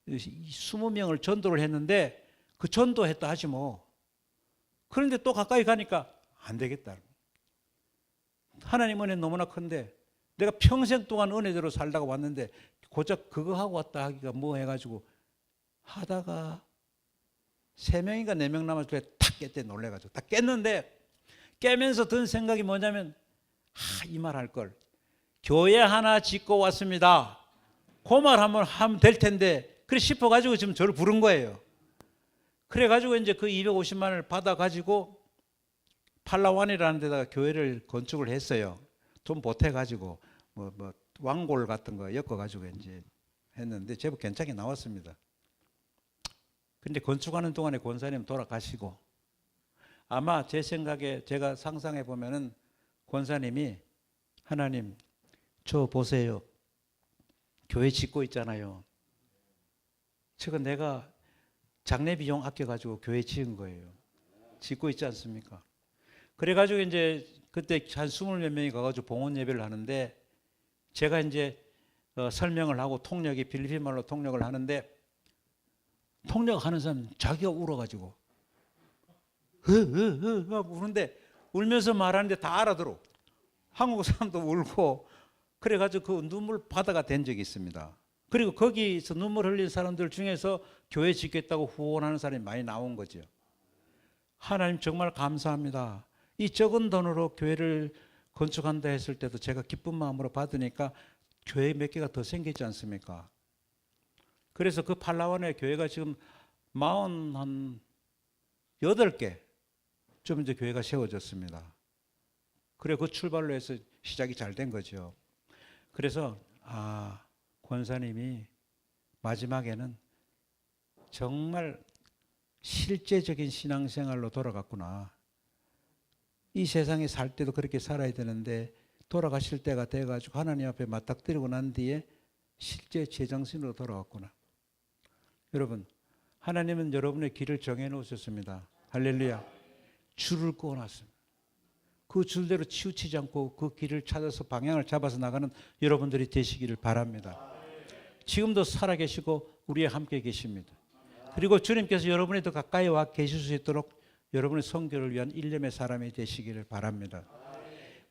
20명을 전도를 했는데 그 전도했다 하지 뭐. 그런데 또 가까이 가니까 안 되겠다. 하나님 은혜 너무나 큰데 내가 평생 동안 은혜대로 살다가 왔는데 고작 그거 하고 왔다 하기가 뭐 해가지고 하다가 3명인가 4명 남았을 때 탁 깼대. 놀래가지고 딱 깼는데 깨면서 든 생각이 뭐냐면 이 말 할 걸. 교회 하나 짓고 왔습니다. 그 말 한번 하면 될 텐데 그래 싶어가지고 지금 저를 부른 거예요. 그래가지고 이제 그 250만 원을 받아가지고 팔라완이라는 데다가 교회를 건축을 했어요. 좀 보태가지고 뭐 왕골 같은 거 엮어가지고 이제 했는데 제법 괜찮게 나왔습니다. 근데 건축하는 동안에 권사님 돌아가시고 아마 제 생각에 제가 상상해 보면은 권사님이 하나님 저 보세요. 교회 짓고 있잖아요. 지금 내가 장례 비용 아껴가지고 교회 지은 거예요. 짓고 있지 않습니까? 그래가지고 이제 그때 한 20몇 명이 가가지고 봉헌 예배를 하는데 제가 이제 설명을 하고 통역이 필리핀 말로 통역을 하는데 통역하는 사람 자기가 울어가지고 우는데 울면서 말하는데 다 알아들어. 한국 사람도 울고 그래가지고 그 눈물 바다가 된 적이 있습니다. 그리고 거기서 눈물 흘린 사람들 중에서 교회 짓겠다고 후원하는 사람이 많이 나온 거죠. 하나님 정말 감사합니다. 이 적은 돈으로 교회를 건축한다 했을 때도 제가 기쁜 마음으로 받으니까 교회 몇 개가 더 생기지 않습니까? 그래서 그 팔라완의 교회가 지금 48개 좀 이제 교회가 세워졌습니다. 그래 그 출발로 해서 시작이 잘 된 거죠. 그래서 권사님이 마지막에는 정말 실제적인 신앙생활로 돌아갔구나. 이 세상에 살 때도 그렇게 살아야 되는데 돌아가실 때가 돼가지고 하나님 앞에 맞닥뜨리고 난 뒤에 실제 제정신으로 돌아왔구나. 여러분, 하나님은 여러분의 길을 정해 놓으셨습니다. 할렐루야. 줄을 그어놨습니다. 그 줄대로 치우치지 않고 그 길을 찾아서 방향을 잡아서 나가는 여러분들이 되시기를 바랍니다. 지금도 살아계시고 우리와 함께 계십니다. 그리고 주님께서 여러분이 더 가까이 와 계실 수 있도록 여러분의 선교를 위한 일념의 사람이 되시기를 바랍니다.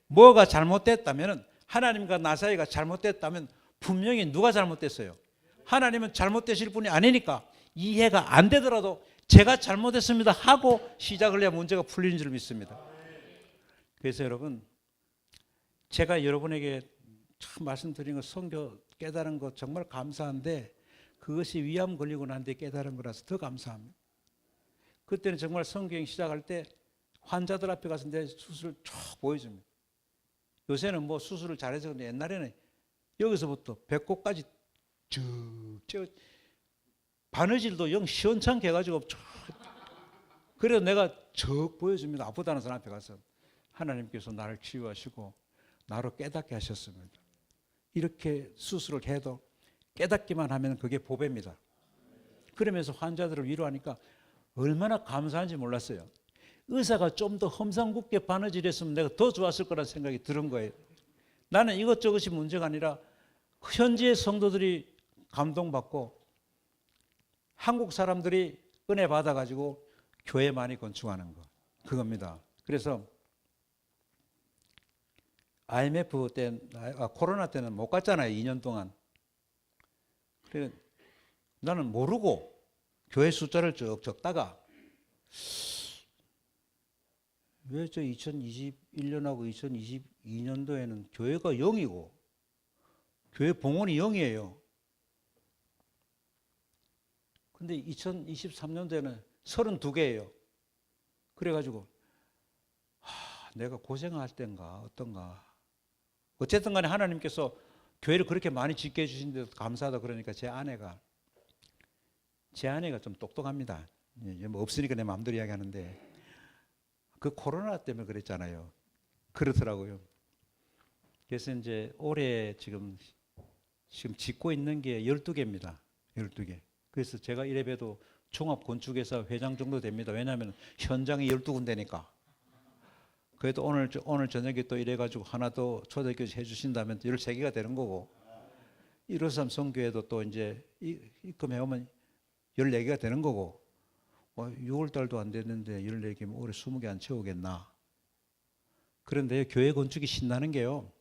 뭐가 잘못됐다면 하나님과 나 사이가 잘못됐다면 분명히 누가 잘못됐어요? 하나님은 잘못되실 분이 아니니까 이해가 안 되더라도 제가 잘못했습니다 하고 시작을 해야 문제가 풀리는 줄 믿습니다. 그래서 여러분 제가 여러분에게 참 말씀드린 거 선교 깨달은 거 정말 감사한데 그것이 위암 걸리고 난 뒤에 깨달은 거라서 더 감사합니다. 그때는 정말 선교행 시작할 때 환자들 앞에 가서 내 수술을 쭉 보여줍니다. 요새는 뭐 수술을 잘해서 근데 옛날에는 여기서부터 배꼽까지 쭉 바느질도 영 시원찮게 해가지고 쭉 그래서 내가 쭉 보여줍니다. 아프다는 사람 앞에 가서 하나님께서 나를 치유하시고 나로 깨닫게 하셨습니다. 이렇게 수술을 해도 깨닫기만 하면 그게 보배입니다. 그러면서 환자들을 위로하니까 얼마나 감사한지 몰랐어요. 의사가 좀 더 험상궂게 바느질했으면 내가 더 좋았을 거라는 생각이 드는 거예요. 나는 이것저것이 문제가 아니라 현지의 성도들이 감동받고 한국 사람들이 은혜 받아가지고 교회 많이 건축하는 거 그겁니다. 그래서 IMF 때 코로나 때는 못 갔잖아요. 2년 동안. 그래 나는 모르고 교회 숫자를 쭉 적다가 왜 저 2021년하고 2022년도에는 교회가 0이고 교회 봉헌이 0이에요. 근데 2023년도에는 32개예요. 그래가지고 내가 고생할 땐가 어떤가. 어쨌든 간에 하나님께서 교회를 그렇게 많이 짓게 해주신 데도 감사하다 그러니까 제 아내가 좀 똑똑합니다. 뭐 없으니까 내 마음대로 이야기하는데 그 코로나 때문에 그랬잖아요. 그렇더라고요. 그래서 이제 올해 지금 짓고 있는 게 12개입니다. 12개. 그래서 제가 이래봬도 종합건축회사 회장 정도 됩니다. 왜냐하면 현장이 12군데니까. 그래도 오늘 저녁에 또 이래가지고 하나 더 초대교회 해주신다면 13개가 되는 거고 153 성교회도 또 이제 입금해오면 14개가 되는 거고 6월달도 안 됐는데 14개면 올해 20개 안 채우겠나. 그런데 교회 건축이 신나는 게요.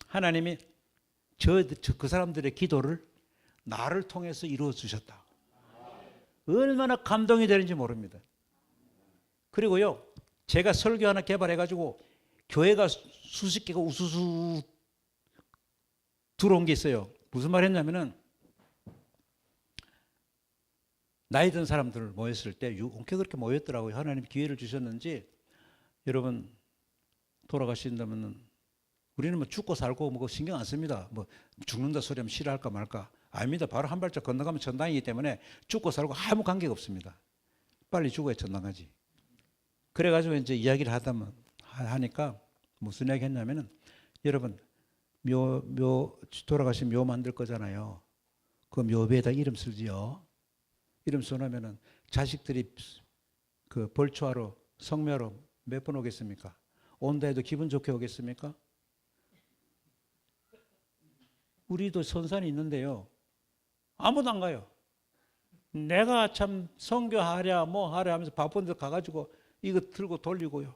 하나님이 그 사람들의 기도를 나를 통해서 이루어 주셨다. 얼마나 감동이 되는지 모릅니다. 그리고요. 제가 설교 하나 개발해가지고 교회가 수십 개가 우수수 들어온 게 있어요. 무슨 말 했냐면은 나이 든 사람들 모였을 때 어떻게 그렇게 모였더라고요. 하나님 기회를 주셨는지 여러분 돌아가신다면 우리는 뭐 죽고 살고 뭐 신경 안 씁니다. 뭐 죽는다 소리하면 싫어할까 말까. 아닙니다. 바로 한 발짝 건너가면 천당이기 때문에 죽고 살고 아무 관계가 없습니다. 빨리 죽어야 천당 가지. 그래가지고 이제 이야기를 하니까 무슨 이야기 했냐면은 여러분 돌아가신 묘 만들 거잖아요. 그 묘배에다 이름 쓰지요. 이름 써놓으면은 자식들이 그 벌초하러 성묘로 몇 번 오겠습니까? 온다 해도 기분 좋게 오겠습니까? 우리도 선산이 있는데요. 아무도 안 가요. 내가 참 선교하랴 뭐 하랴 하면서 바쁜 데 가가지고 이거 들고 돌리고요.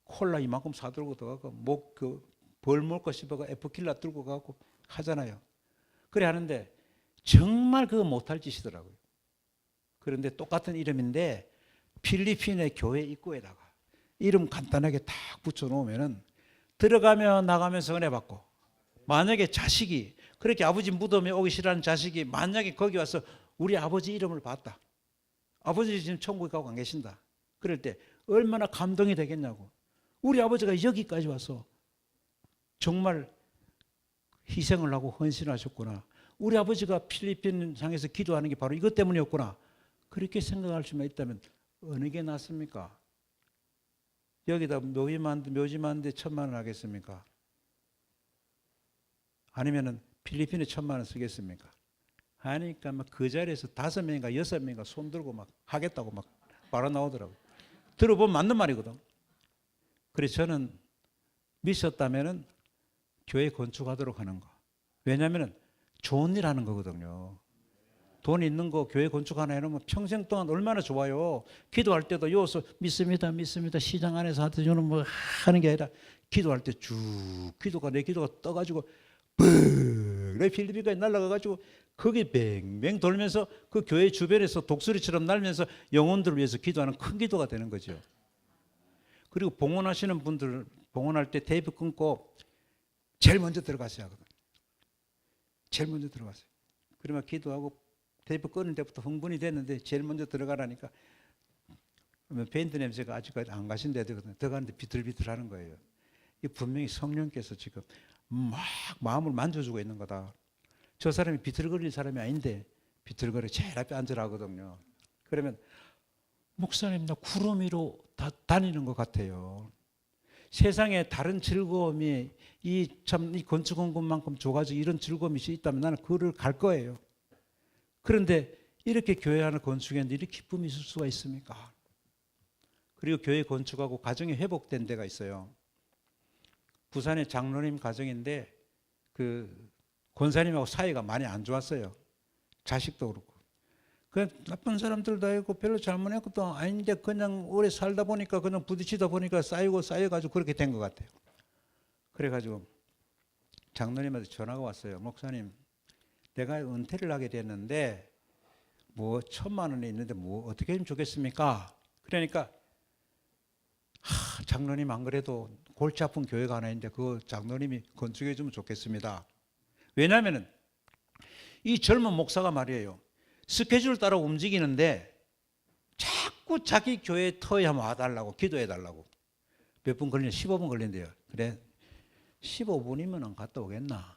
콜라 이만큼 사들고 들어가고 벌 먹고 싶어가 에프킬라 들고 가고 하잖아요. 그래 하는데 정말 그거 못할 짓이더라고요. 그런데 똑같은 이름인데 필리핀의 교회 입구에다가 이름 간단하게 딱 붙여놓으면은 들어가면 나가면서 은혜 받고, 만약에 자식이 그렇게 아버지 무덤에 오기 싫어하는 자식이 만약에 거기 와서 우리 아버지 이름을 봤다. 아버지 지금 천국에 가고 안 계신다. 그럴 때 얼마나 감동이 되겠냐고. 우리 아버지가 여기까지 와서 정말 희생을 하고 헌신하셨구나. 우리 아버지가 필리핀 상에서 기도하는 게 바로 이것 때문이었구나. 그렇게 생각할 수만 있다면 어느 게 낫습니까? 여기다 묘지 만드는데 1,000만 원 하겠습니까? 아니면은 필리핀에 1,000만 원 쓰겠습니까? 하니까 막 그 자리에서 5명인가 6명인가 손 들고 막 하겠다고 막 바로 나오더라고요. 들어보면 맞는 말이거든. 그래서 저는 미쳤다면은 교회 건축하도록 하는 거. 왜냐하면 좋은 일 하는 거거든요. 돈 있는 거 교회 건축 하나 해놓으면 평생 동안 얼마나 좋아요. 기도할 때도 여기서 믿습니다, 믿습니다. 시장 안에서 하여튼 저는 뭐 하는 게 아니라 기도할 때 쭉 내 기도가 떠가지고 내 필리핀까지 날아가가지고 거기 뱅뱅 돌면서 그 교회 주변에서 독수리처럼 날면서 영혼들을 위해서 기도하는 큰 기도가 되는 거죠. 그리고 봉헌하시는 분들 봉헌할 때 테이프 끊고 제일 먼저 들어가셔야 하거든요. 제일 먼저 들어가세요. 그러면 기도하고 테이프 끊을 때부터 흥분이 됐는데 제일 먼저 들어가라니까 페인트 냄새가 아직까지 안 가신대야 되거든요. 들어가는데 비틀비틀하는 거예요. 이 분명히 성령께서 지금 막 마음을 만져주고 있는 거다. 저 사람이 비틀거릴 사람이 아닌데 비틀거려 제일 앞에 앉으라 하거든요. 그러면 목사님 나 구름 위로 다니는 것 같아요. 세상에 다른 즐거움이 이 건축한 것만큼 줘가지고 이런 즐거움이 있다면 나는 그를 갈 거예요. 그런데 이렇게 교회 하나 건축했는데 이렇게 기쁨이 있을 수가 있습니까? 그리고 교회 건축하고 가정이 회복된 데가 있어요. 부산의 장로님 가정인데 그 권사님하고 사이가 많이 안 좋았어요. 자식도 그렇고. 그 나쁜 사람들도 있고 별로 잘못한 것도 아닌데 그냥 오래 살다 보니까 그냥 부딪히다 보니까 쌓여가지고 그렇게 된 것 같아요. 그래가지고 장로님한테 전화가 왔어요. 목사님, 내가 은퇴를 하게 됐는데 뭐 1,000만 원이 있는데 뭐 어떻게 하면 좋겠습니까? 그러니까 장로님 안 그래도 골치 아픈 교회가 하나 있는데 그 장로님이 건축해 주면 좋겠습니다. 왜냐하면 이 젊은 목사가 말이에요. 스케줄 따라 움직이는데 자꾸 자기 교회 터에 한번 와달라고 기도해 달라고. 몇 분 걸리냐? 15분 걸린대요. 그래 15분이면 갔다 오겠나?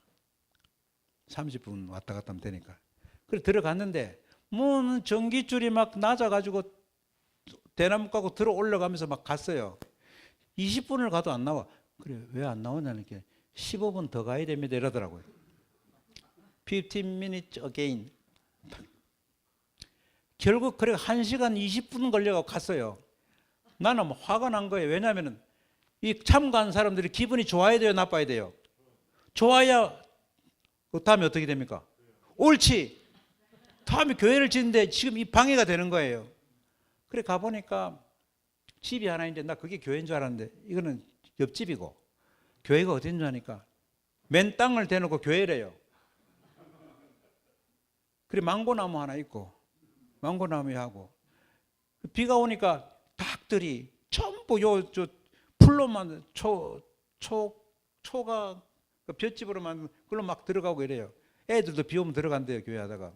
30분 왔다 갔다 하면 되니까. 그래 들어갔는데 뭐 전기줄이 막 낮아가지고 대나무 까고 들어 올라가면서 막 갔어요. 20분을 가도 안 나와. 그래 왜 안 나오냐는 게 15분 더 가야 됩니다 이러더라고요. 15 minutes again. 결국 그래 1시간 20분 걸려가고 갔어요. 나는 뭐 화가 난 거예요. 왜냐하면 이 참가한 사람들이 기분이 좋아야 돼요, 나빠야 돼요? 좋아야 다음에 어떻게 됩니까? 옳지. 다음에 교회를 짓는데 지금 이 방해가 되는 거예요. 그래 가보니까 집이 하나 있는데 나 그게 교회인 줄 알았는데 이거는 옆집이고 교회가 어딘 줄 아니까 맨 땅을 대놓고 교회래요. 그래 망고나무 하나 있고 망고나무 하고 비가 오니까 닭들이 전부 저 풀로만 초가 그 볏집으로만 그걸로 막 들어가고 이래요. 애들도 비 오면 들어간대요 교회 하다가.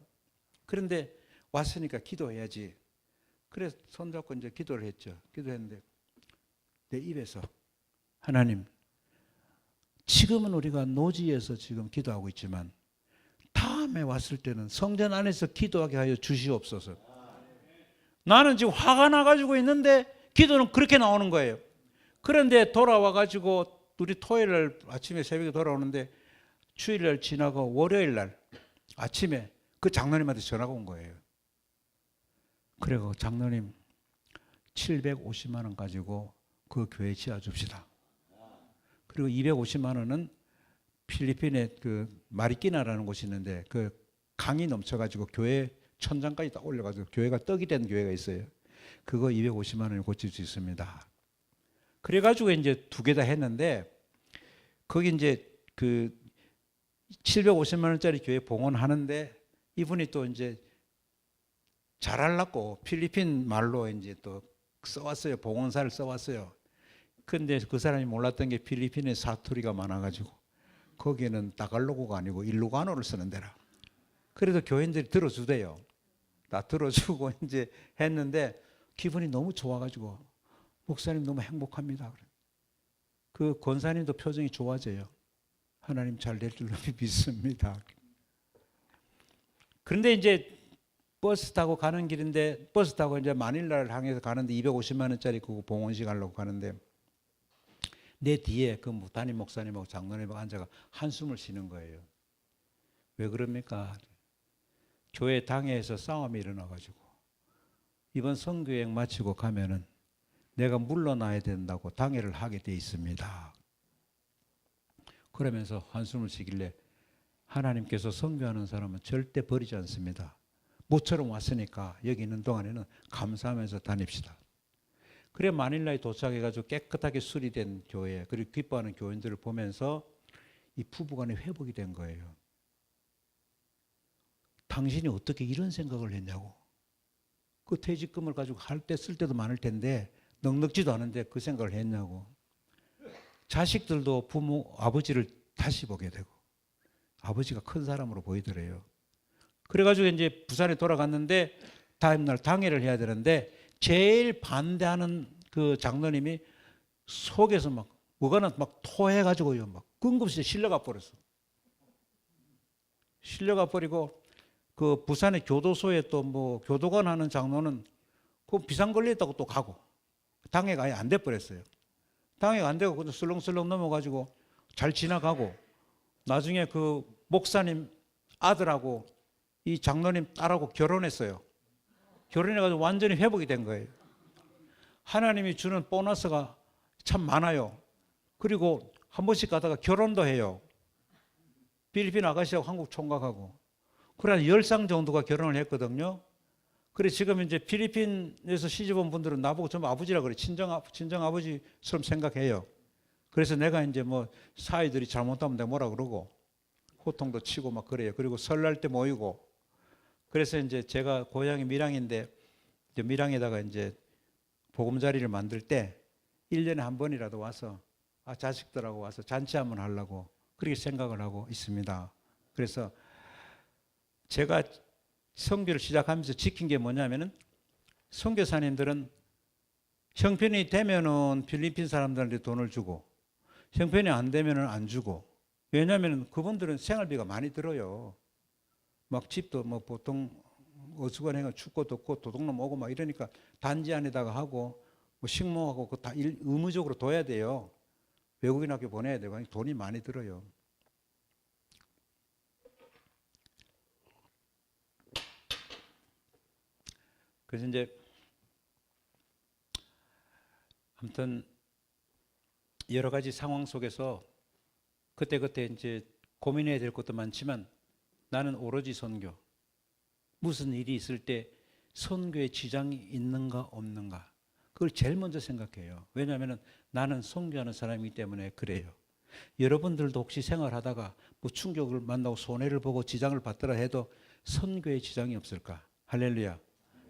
그런데 왔으니까 기도해야지. 그래서 손잡고 이제 기도를 했죠. 기도했는데 내 입에서 하나님 지금은 우리가 노지에서 지금 기도하고 있지만 다음에 왔을 때는 성전 안에서 기도하게 하여 주시옵소서. 나는 지금 화가 나가지고 있는데 기도는 그렇게 나오는 거예요. 그런데 돌아와가지고 우리 토요일날 아침에 새벽에 돌아오는데 주일날 지나고 월요일날 아침에 그 장로님한테 전화가 온 거예요. 그리고 장로님 750만 원 가지고 그 교회 지어줍시다. 그리고 250만 원은 필리핀에 그 마리끼나라는 곳이 있는데 그 강이 넘쳐가지고 교회 천장까지 다 올려가지고 교회가 떡이 된 교회가 있어요. 그거 250만 원을 고칠 수 있습니다. 그래가지고 이제 두 개 다 했는데 거기 이제 그 750만 원짜리 교회 봉헌하는데 이분이 또 이제 잘하려고 필리핀 말로 이제 또 써왔어요. 봉헌사를 써왔어요. 근데 그 사람이 몰랐던 게 필리핀에 사투리가 많아가지고 거기는 따갈로그가 아니고 일루가노를 쓰는 데라. 그래도 교인들이 들어주대요. 다 들어주고 이제 했는데 기분이 너무 좋아가지고 목사님 너무 행복합니다. 그 권사님도 표정이 좋아져요. 하나님 잘 될 줄로 믿습니다. 그런데 이제 버스 타고 가는 길인데 버스 타고 이제 마닐라를 향해서 가는데 250만 원짜리 그 봉헌식 하려고 가는데 내 뒤에 그 담임 목사님하고 장로님하고 앉아가 한숨을 쉬는 거예요. 왜 그럽니까? 교회 당회에서 싸움이 일어나가지고 이번 선교여행 마치고 가면은 내가 물러나야 된다고 당회를 하게 돼 있습니다. 그러면서 한숨을 쉬길래 하나님께서 선교하는 사람은 절대 버리지 않습니다. 모처럼 왔으니까 여기 있는 동안에는 감사하면서 다닙시다. 그래 마닐라에 도착해가지고 깨끗하게 수리된 교회 그리고 기뻐하는 교인들을 보면서 이 부부간의 회복이 된 거예요. 당신이 어떻게 이런 생각을 했냐고. 그 퇴직금을 가지고 할 때 쓸 때도 많을 텐데 넉넉지도 않은데 그 생각을 했냐고. 자식들도 부모 아버지를 다시 보게 되고 아버지가 큰 사람으로 보이더래요. 그래가지고 이제 부산에 돌아갔는데 다음날 당회를 해야 되는데 제일 반대하는 그 장로님이 속에서 막 뭐가나 막 토해가지고요 막 끙긋이 실려가 버렸어. 실려가 버리고 그 부산의 교도소에 또 뭐 교도관 하는 장로는 그 비상 걸렸다고 또 가고 당회가 아예 안 돼 버렸어요. 당회가 안 되고 그냥 슬렁슬렁 넘어가지고 잘 지나가고 나중에 그 목사님 아들하고 이 장로님 딸하고 결혼했어요. 결혼해가지고 완전히 회복이 된 거예요. 하나님이 주는 보너스가 참 많아요. 그리고 한 번씩 가다가 결혼도 해요. 필리핀 아가씨하고 한국 총각하고. 그래 10쌍 정도가 결혼을 했거든요. 그래 지금 이제 필리핀에서 시집온 분들은 나보고 좀 아버지라 그래. 친정 아버지처럼 생각해요. 그래서 내가 이제 뭐 사이들이 잘못하면 내가 뭐라 그러고 호통도 치고 막 그래요. 그리고 설날 때 모이고. 그래서 이제 제가 고향이 밀양인데 이제 밀양에다가 이제 보금자리를 만들 때 1년에 한 번이라도 와서 자식들하고 와서 잔치 한번 하려고 그렇게 생각을 하고 있습니다. 그래서 제가 선교를 시작하면서 지킨 게 뭐냐면은 선교사님들은 형편이 되면은 필리핀 사람들한테 돈을 주고 형편이 안 되면은 안 주고 왜냐하면 그분들은 생활비가 많이 들어요. 막 집도 뭐 보통 어수선해가 춥고 덥고 도둑놈 오고 막 이러니까 단지 안에다가 하고 뭐 식모하고 그 다 의무적으로 둬야 돼요. 외국인 학교 보내야 되고 돈이 많이 들어요. 그래서 이제 아무튼 여러 가지 상황 속에서 그때 이제 고민해야 될 것도 많지만 나는 오로지 선교. 무슨 일이 있을 때 선교에 지장이 있는가 없는가 그걸 제일 먼저 생각해요. 왜냐하면 나는 선교하는 사람이기 때문에 그래요. 여러분들도 혹시 생활하다가 뭐 충격을 만나고 손해를 보고 지장을 받더라 해도 선교에 지장이 없을까? 할렐루야.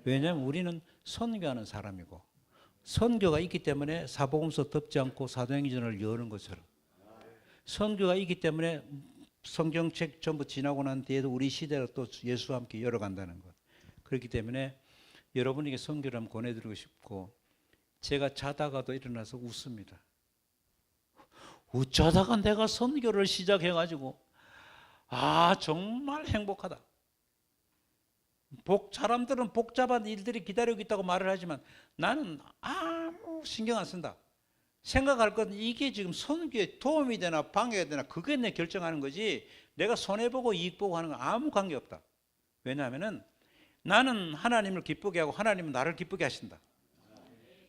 왜냐하면 우리는 선교하는 사람이고 선교가 있기 때문에 사복음서 덮지 않고 사도행전을 여는 것처럼 선교가 있기 때문에 성경책 전부 지나고 난 뒤에도 우리 시대로 또 예수와 함께 열어간다는 것. 그렇기 때문에 여러분에게 선교를 한번 권해드리고 싶고 제가 자다가도 일어나서 웃습니다. 어쩌다가 내가 선교를 시작해가지고 정말 행복하다. 사람들은 복잡한 일들이 기다리고 있다고 말을 하지만 나는 아무 신경 안 쓴다. 생각할 건 이게 지금 선교에 도움이 되나 방해가 되나 그게 내 결정하는 거지 내가 손해보고 이익보고 하는 건 아무 관계없다. 왜냐하면 나는 하나님을 기쁘게 하고 하나님은 나를 기쁘게 하신다.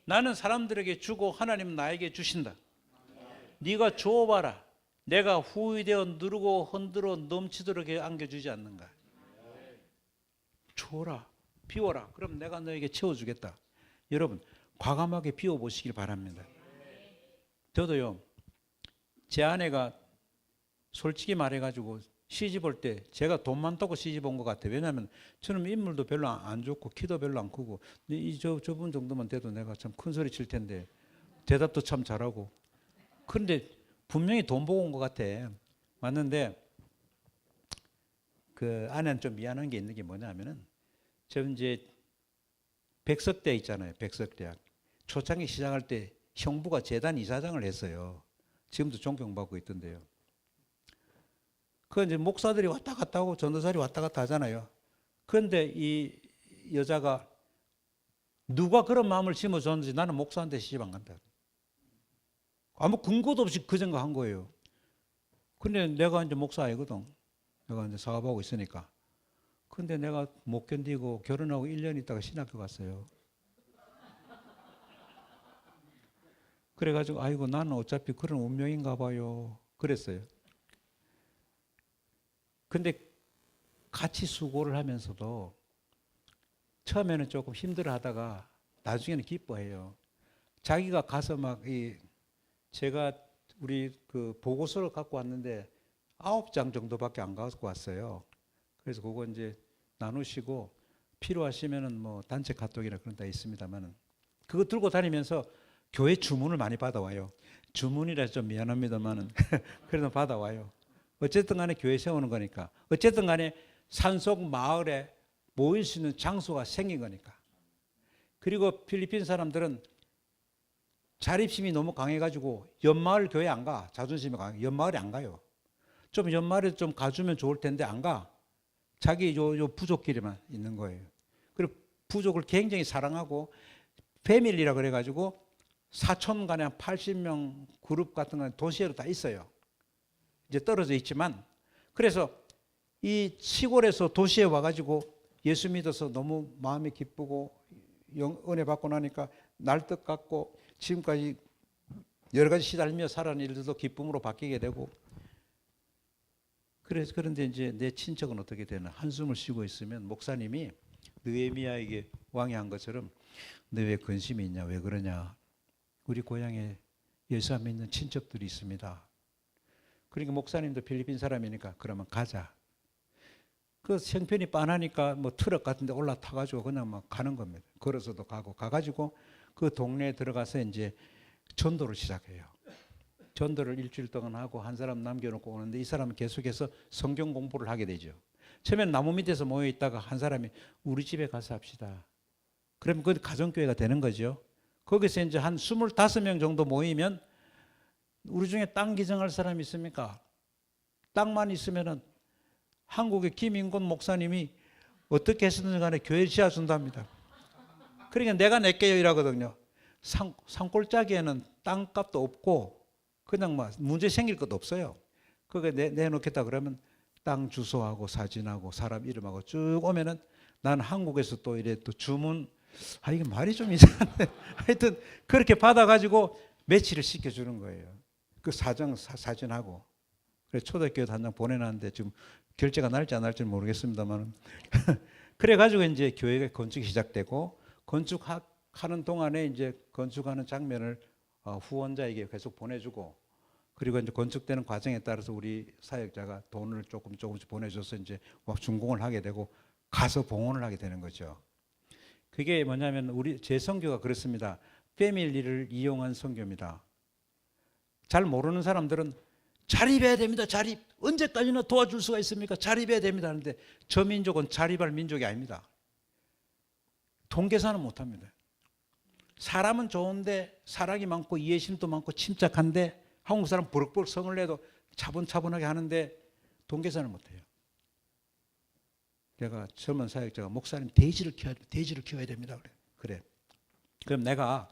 나는 사람들에게 주고 하나님은 나에게 주신다. 네가 줘봐라. 내가 후이되어 누르고 흔들어 넘치도록 안겨주지 않는가. 줘라. 비워라. 그럼 내가 너에게 채워주겠다. 여러분 과감하게 비워보시길 바랍니다. 저도요, 제 아내가 솔직히 말해가지고 시집 올 때 제가 돈 많다고 시집 온 것 같아요. 왜냐하면 저는 인물도 별로 안 좋고 키도 별로 안 크고 저분 정도만 돼도 내가 참 큰 소리 칠 텐데 대답도 참 잘하고. 그런데 분명히 돈 보고 온 것 같아. 맞는데 그 아내는 좀 미안한 게 있는 게 뭐냐면은 저 이제 백석대학 있잖아요. 백석대학. 초창기 시작할 때 형부가 재단 이사장을 했어요. 지금도 존경받고 있던데요. 그 이제 목사들이 왔다 갔다 하고 전도사들이 왔다 갔다 하잖아요. 그런데 이 여자가 누가 그런 마음을 심어줬는지 나는 목사한테 시집 안 간다. 아무 근거도 없이 그 생각한 거예요. 근데 내가 이제 목사 아니거든. 내가 이제 사업하고 있으니까. 근데 내가 못 견디고 결혼하고 1년 있다가 신학교 갔어요. 그래가지고 아이고 나는 어차피 그런 운명인가 봐요. 그랬어요. 근데 같이 수고를 하면서도 처음에는 조금 힘들어 하다가 나중에는 기뻐해요. 자기가 가서 막 제가 우리 그 보고서를 갖고 왔는데 9장 정도밖에 안 갖고 왔어요. 그래서 그거 이제 나누시고 필요하시면은 뭐 단체 카톡이나 그런 데 있습니다만은 그거 들고 다니면서 교회 주문을 많이 받아와요. 주문이라서 좀 미안합니다만은 그래도 받아와요. 어쨌든 간에 교회 세우는 거니까. 어쨌든 간에 산속 마을에 모일 수 있는 장소가 생긴 거니까. 그리고 필리핀 사람들은 자립심이 너무 강해가지고 연마을 교회 안 가. 자존심이 강해. 연마을에 안 가요. 좀 연마을에 좀 가주면 좋을 텐데 안 가. 자기 요 부족끼리만 있는 거예요. 그리고 부족을 굉장히 사랑하고 패밀리라 그래가지고 사촌 간에 한 80명 그룹 같은 건 도시에도 다 있어요. 이제 떨어져 있지만 그래서 이 시골에서 도시에 와가지고 예수 믿어서 너무 마음이 기쁘고 은혜 받고 나니까 날뜻 같고 지금까지 여러 가지 시달리며 살아온 일들도 기쁨으로 바뀌게 되고 그런데 이제 내 친척은 어떻게 되나 한숨을 쉬고 있으면 목사님이 느헤미야에게 왕이 한 것처럼 너 왜 근심이 있냐 왜 그러냐 우리 고향에 예수 안 믿는 친척들이 있습니다. 그러니까 목사님도 필리핀 사람이니까 그러면 가자. 그 형편이 빤하니까 뭐 트럭 같은 데 올라타가지고 그냥 막 가는 겁니다. 걸어서도 가고 가가지고 그 동네에 들어가서 이제 전도를 시작해요. 전도를 일주일 동안 하고 한 사람 남겨놓고 오는데 이 사람은 계속해서 성경 공부를 하게 되죠. 처음에는 나무 밑에서 모여있다가 한 사람이 우리 집에 가서 합시다. 그러면 그 가정교회가 되는 거죠. 거기서 이제 한 25명 정도 모이면 우리 중에 땅 기증할 사람이 있습니까? 땅만 있으면은 한국의 김인곤 목사님이 어떻게 했든지 간에 교회를 지어준답니다. 그러니까 내가 낼게요 이라거든요. 산골짜기에는 땅값도 없고 그냥 막 문제 생길 것도 없어요. 그거 내놓겠다 그러면 땅 주소하고 사진하고 사람 이름하고 쭉 오면은 난 한국에서 또 이래 또 주문 이게 말이 좀 이상한데 하여튼 그렇게 받아가지고 매치를 시켜주는 거예요. 그 사진하고 그래서 초대교회 한 장 보내놨는데 지금 결제가 날지 안 날지는 모르겠습니다만 그래가지고 이제 교회가 건축이 시작되고 건축하는 동안에 이제 건축하는 장면을 후원자에게 계속 보내주고 그리고 이제 건축되는 과정에 따라서 우리 사역자가 돈을 조금씩 보내줘서 이제 준공을 하게 되고 가서 봉헌을 하게 되는 거죠. 그게 뭐냐면 제 선교가 그렇습니다. 패밀리를 이용한 선교입니다. 잘 모르는 사람들은 자립해야 됩니다. 자립. 언제까지나 도와줄 수가 있습니까? 자립해야 됩니다. 하는데 저 민족은 자립할 민족이 아닙니다. 돈 계산은 못합니다. 사람은 좋은데 사랑이 많고 이해심도 많고 침착한데 한국 사람 버럭버럭 성을 내도 차분차분하게 하는데 돈 계산을 못해요. 내가 젊은 사역자가 목사님 돼지를 키워야 됩니다. 그래. 그럼 내가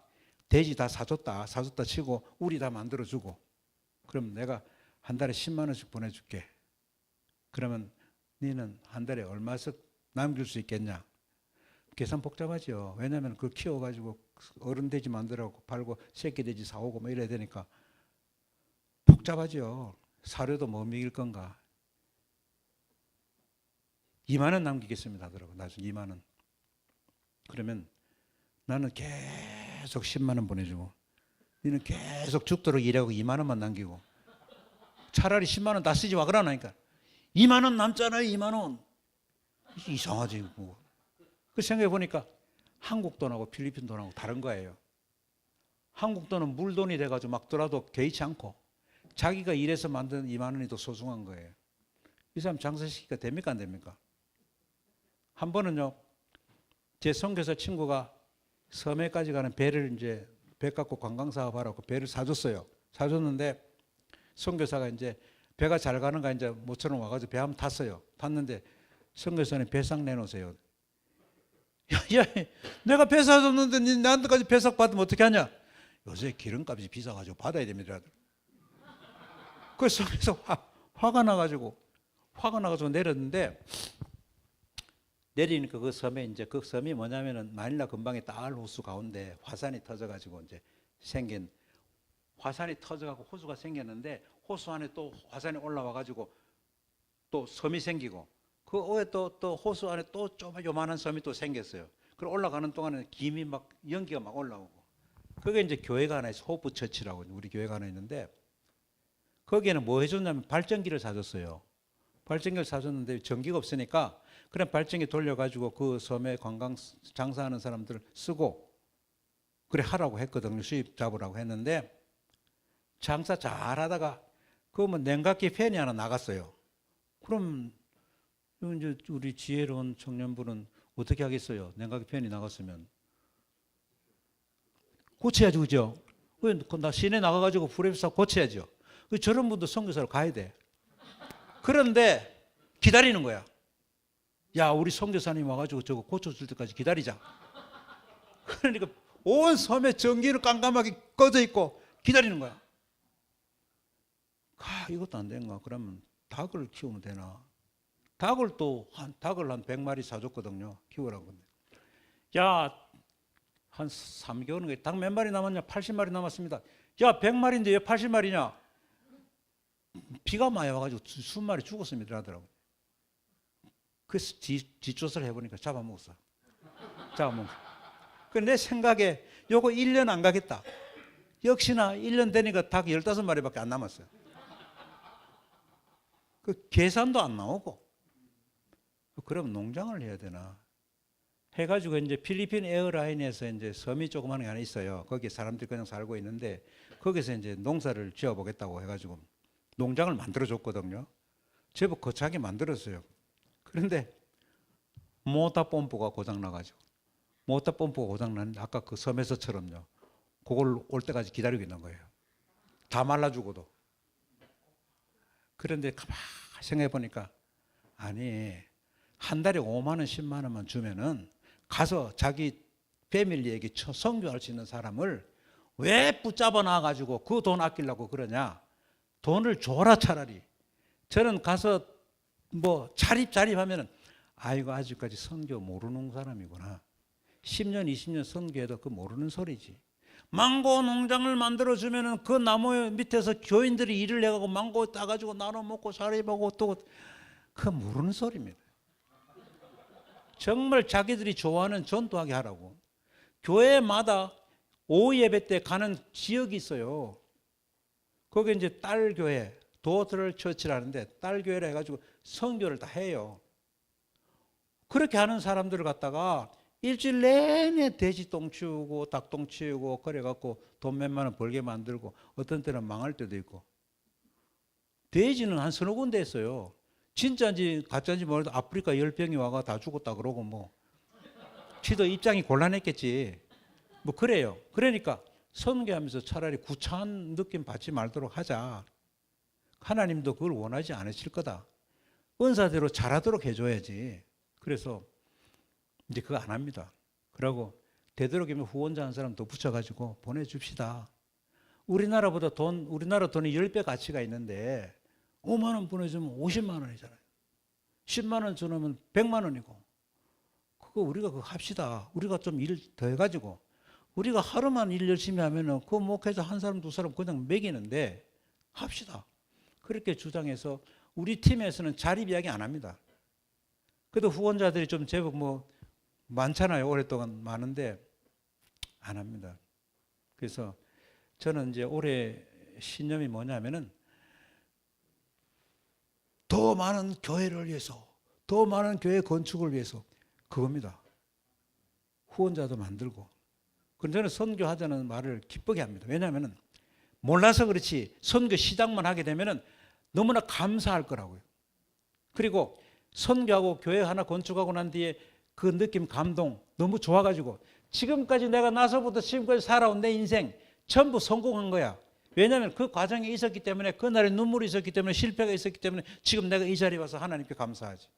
돼지 다 사줬다 치고 우리 다 만들어주고 그럼 내가 한 달에 10만 원씩 보내줄게. 그러면 너는 한 달에 얼마씩 남길 수 있겠냐? 계산 복잡하죠. 왜냐하면 그걸 키워가지고 어른 돼지 만들고 팔고 새끼 돼지 사오고 뭐 이래야 되니까 복잡하죠. 사료도 뭐 먹일 건가. 2만 원 남기겠습니다 하더라고. 나중에 2만 원. 그러면 나는 계속 10만 원 보내주고 너는 계속 죽도록 일하고 2만 원만 남기고 차라리 10만 원 다 쓰지 마 그러나니까 2만 원 남잖아요. 2만 원. 이상하지 뭐. 그 생각해 보니까 한국 돈하고 필리핀 돈하고 다른 거예요. 한국 돈은 물돈이 돼가지고 막 돌아도 개의치 않고 자기가 일해서 만든 2만 원이 더 소중한 거예요. 이 사람 장사시키기가 됩니까 안 됩니까? 한 번은요 제 선교사 친구가 섬해까지 가는 배를 이제 배 갖고 관광 사업하라고 배를 사줬어요. 사줬는데 선교사가 이제 배가 잘 가는가 이제 모처럼 와가지고 배 한번 탔어요. 탔는데 선교사님 배상 내놓으세요. 야, 내가 배 사줬는데 니 나한테까지 배상 받으면 어떻게 하냐? 요새 기름값이 비싸가지고 받아야 됩니다. 그래서 화가 나가지고 내렸는데 내리니까 그 섬에 이제 그 섬이 뭐냐면은 마닐라 근방에 딸 호수 가운데 화산이 터져가지고 이제 생긴 화산이 터져가고 호수가 생겼는데 호수 안에 또 화산이 올라와가지고 또 섬이 생기고 그 위에 또 호수 안에 또 요만한 섬이 또 생겼어요. 그리고 올라가는 동안에 김이 막 연기가 막 올라오고 그게 이제 교회가 하나 있어. 호프 처치라고 우리 교회가 하나 있는데 거기에는 뭐 해줬냐면 발전기를 사줬어요. 발전기를 사줬는데 전기가 없으니까 그냥 발전기 돌려가지고 그 섬에 관광 장사하는 사람들 쓰고 그래 하라고 했거든요. 수입 잡으라고 했는데 장사 잘하다가 그러면 냉각기 팬이 하나 나갔어요. 그럼 이제 우리 지혜로운 청년분은 어떻게 하겠어요? 냉각기 팬이 나갔으면 고쳐야죠, 그죠? 나 시내 나가가지고 프레스 고쳐야죠. 저런 분도 선교사로 가야 돼. 그런데 기다리는 거야. 야, 우리 선교사님 와가지고 저거 고쳐줄 때까지 기다리자. 그러니까 온 섬에 전기는 깜깜하게 꺼져 있고 기다리는 거야. 이것도 안 되는가? 그러면 닭을 키우면 되나? 닭을 한 100마리 사줬거든요. 키우라고. 야, 한 3개월은 닭 몇 마리 남았냐? 80마리 남았습니다. 야, 100마리인데 왜 80마리냐? 비가 많이 와가지고 수십 마리 죽었습니다. 하더라고. 그래서 뒷조사를 해보니까 잡아먹었어. 내 생각에 요거 1년 안 가겠다. 역시나 1년 되니까 닭 15마리밖에 안 남았어요. 그 계산도 안 나오고. 그럼 농장을 해야 되나? 해가지고 이제 필리핀 에어라인에서 이제 섬이 조그만 게 하나 있어요. 거기 사람들이 그냥 살고 있는데 거기서 이제 농사를 지어보겠다고 해가지고 농장을 만들어줬거든요. 제법 거창하게 만들었어요. 그런데 모터 펌프가 고장나가지고 모터 펌프가 고장났는데 아까 그 섬에서처럼요. 그걸 올 때까지 기다리고 있는 거예요. 다 말라 죽어도. 그런데 가만히 생각해 보니까 아니 한 달에 5만 원, 10만 원만 주면은 가서 자기 패밀리에게 선교할 수 있는 사람을 왜 붙잡아 놔가지고 그 돈 아끼려고 그러냐. 돈을 줘라 차라리. 저는 가서 뭐 자립하면은 아이고 아직까지 선교 모르는 사람이구나. 10년 20년 선교해도 그 모르는 소리지. 망고 농장을 만들어주면은 그 나무 밑에서 교인들이 일을 해가고 망고 따가지고 나눠 먹고 자립하고 또 그 모르는 소리입니다. 정말 자기들이 좋아하는 전도하게 하라고. 교회마다 오후 예배 때 가는 지역이 있어요. 거기 이제 딸 교회, 도어들 처치라는데 딸 교회라 해가지고 선교를 다 해요. 그렇게 하는 사람들을 갖다가 일주일 내내 돼지똥 치우고 닭똥 치우고 그래갖고 돈 몇만 원 벌게 만들고 어떤 때는 망할 때도 있고. 돼지는 한 서너 군데 했어요. 진짜인지 가짜인지 모르도 아프리카 열병이 와가 다 죽었다 그러고 뭐 지도 입장이 곤란했겠지. 뭐 그래요. 그러니까 선교하면서 차라리 구차한 느낌 받지 말도록 하자. 하나님도 그걸 원하지 않으실 거다. 은사대로 잘하도록 해줘야지. 그래서 이제 그거 안 합니다. 그러고 되도록이면 후원자 한 사람 더 붙여가지고 보내줍시다. 우리나라 돈이 10배 가치가 있는데 5만 원 보내주면 50만 원이잖아요. 10만 원 주면 100만 원이고 우리가 그거 합시다. 우리가 좀 일 더 해가지고 우리가 하루만 일 열심히 하면은 그 목회자 한 사람 두 사람 그냥 먹이는데 합시다. 그렇게 주장해서 우리 팀에서는 자립 이야기 안 합니다. 그래도 후원자들이 좀 제법 뭐 많잖아요. 오랫동안 많은데 안 합니다. 그래서 저는 이제 올해 신념이 뭐냐면은 더 많은 교회를 위해서, 더 많은 교회 건축을 위해서 그겁니다. 후원자도 만들고. 그럼 저는 선교하자는 말을 기쁘게 합니다. 왜냐하면 몰라서 그렇지 선교 시작만 하게 되면 너무나 감사할 거라고요. 그리고 선교하고 교회 하나 건축하고 난 뒤에 그 느낌, 감동 너무 좋아가지고 지금까지 내가 나서부터 지금까지 살아온 내 인생 전부 성공한 거야. 왜냐하면 그 과정이 있었기 때문에, 그날에 눈물이 있었기 때문에, 실패가 있었기 때문에 지금 내가 이 자리에 와서 하나님께 감사하지.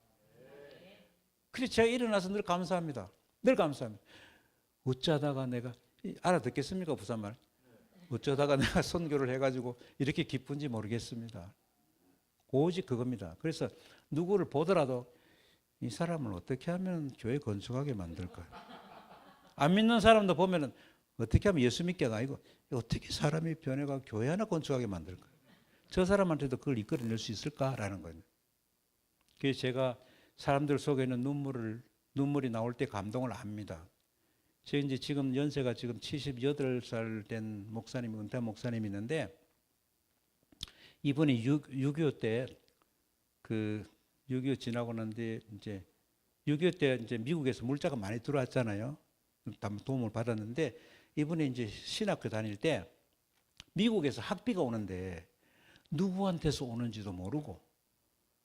그래서 제가 일어나서 늘 감사합니다. 늘 감사합니다. 어쩌다가 내가 알아듣겠습니까? 부산말. 어쩌다가 내가 선교를 해가지고 이렇게 기쁜지 모르겠습니다. 오직 그겁니다. 그래서 누구를 보더라도 이 사람을 어떻게 하면 교회 건축하게 만들까요? 안 믿는 사람도 보면은 어떻게 하면 예수 믿게가 아니고 어떻게 사람이 변해가 교회 하나 건축하게 만들까요? 저 사람한테도 그걸 이끌어낼 수 있을까라는 거예요. 그래서 제가 사람들 속에 있는 눈물이 나올 때 감동을 압니다. 제가 이제 지금 연세가 지금 78살 된 목사님, 은퇴 목사님이 있는데 이분이 6.25 때 그 6.25 지나고 난 뒤에 이제 6.25 때 이제 미국에서 물자가 많이 들어왔잖아요. 도움을 받았는데 이분이 이제 신학교 다닐 때 미국에서 학비가 오는데 누구한테서 오는지도 모르고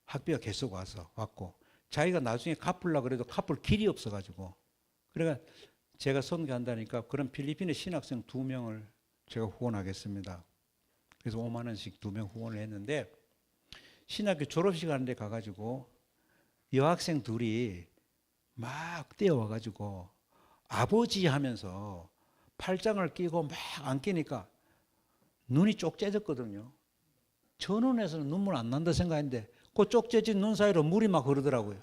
학비가 계속 왔고 자기가 나중에 갚으려고 그래도 갚을 길이 없어가지고 그러니까 제가 선교한다니까 그런 필리핀의 신학생 2명을 제가 후원하겠습니다. 그래서 5만 원씩 2명 후원을 했는데 신학교 졸업식 하는데 가가지고 여학생 둘이 막 뛰어와가지고 아버지 하면서 팔짱을 끼고 막 안기니까 눈이 쪽째졌거든요. 저 눈에서는 눈물 안 난다 생각했는데 그 쪽째진 눈 사이로 물이 막 흐르더라고요.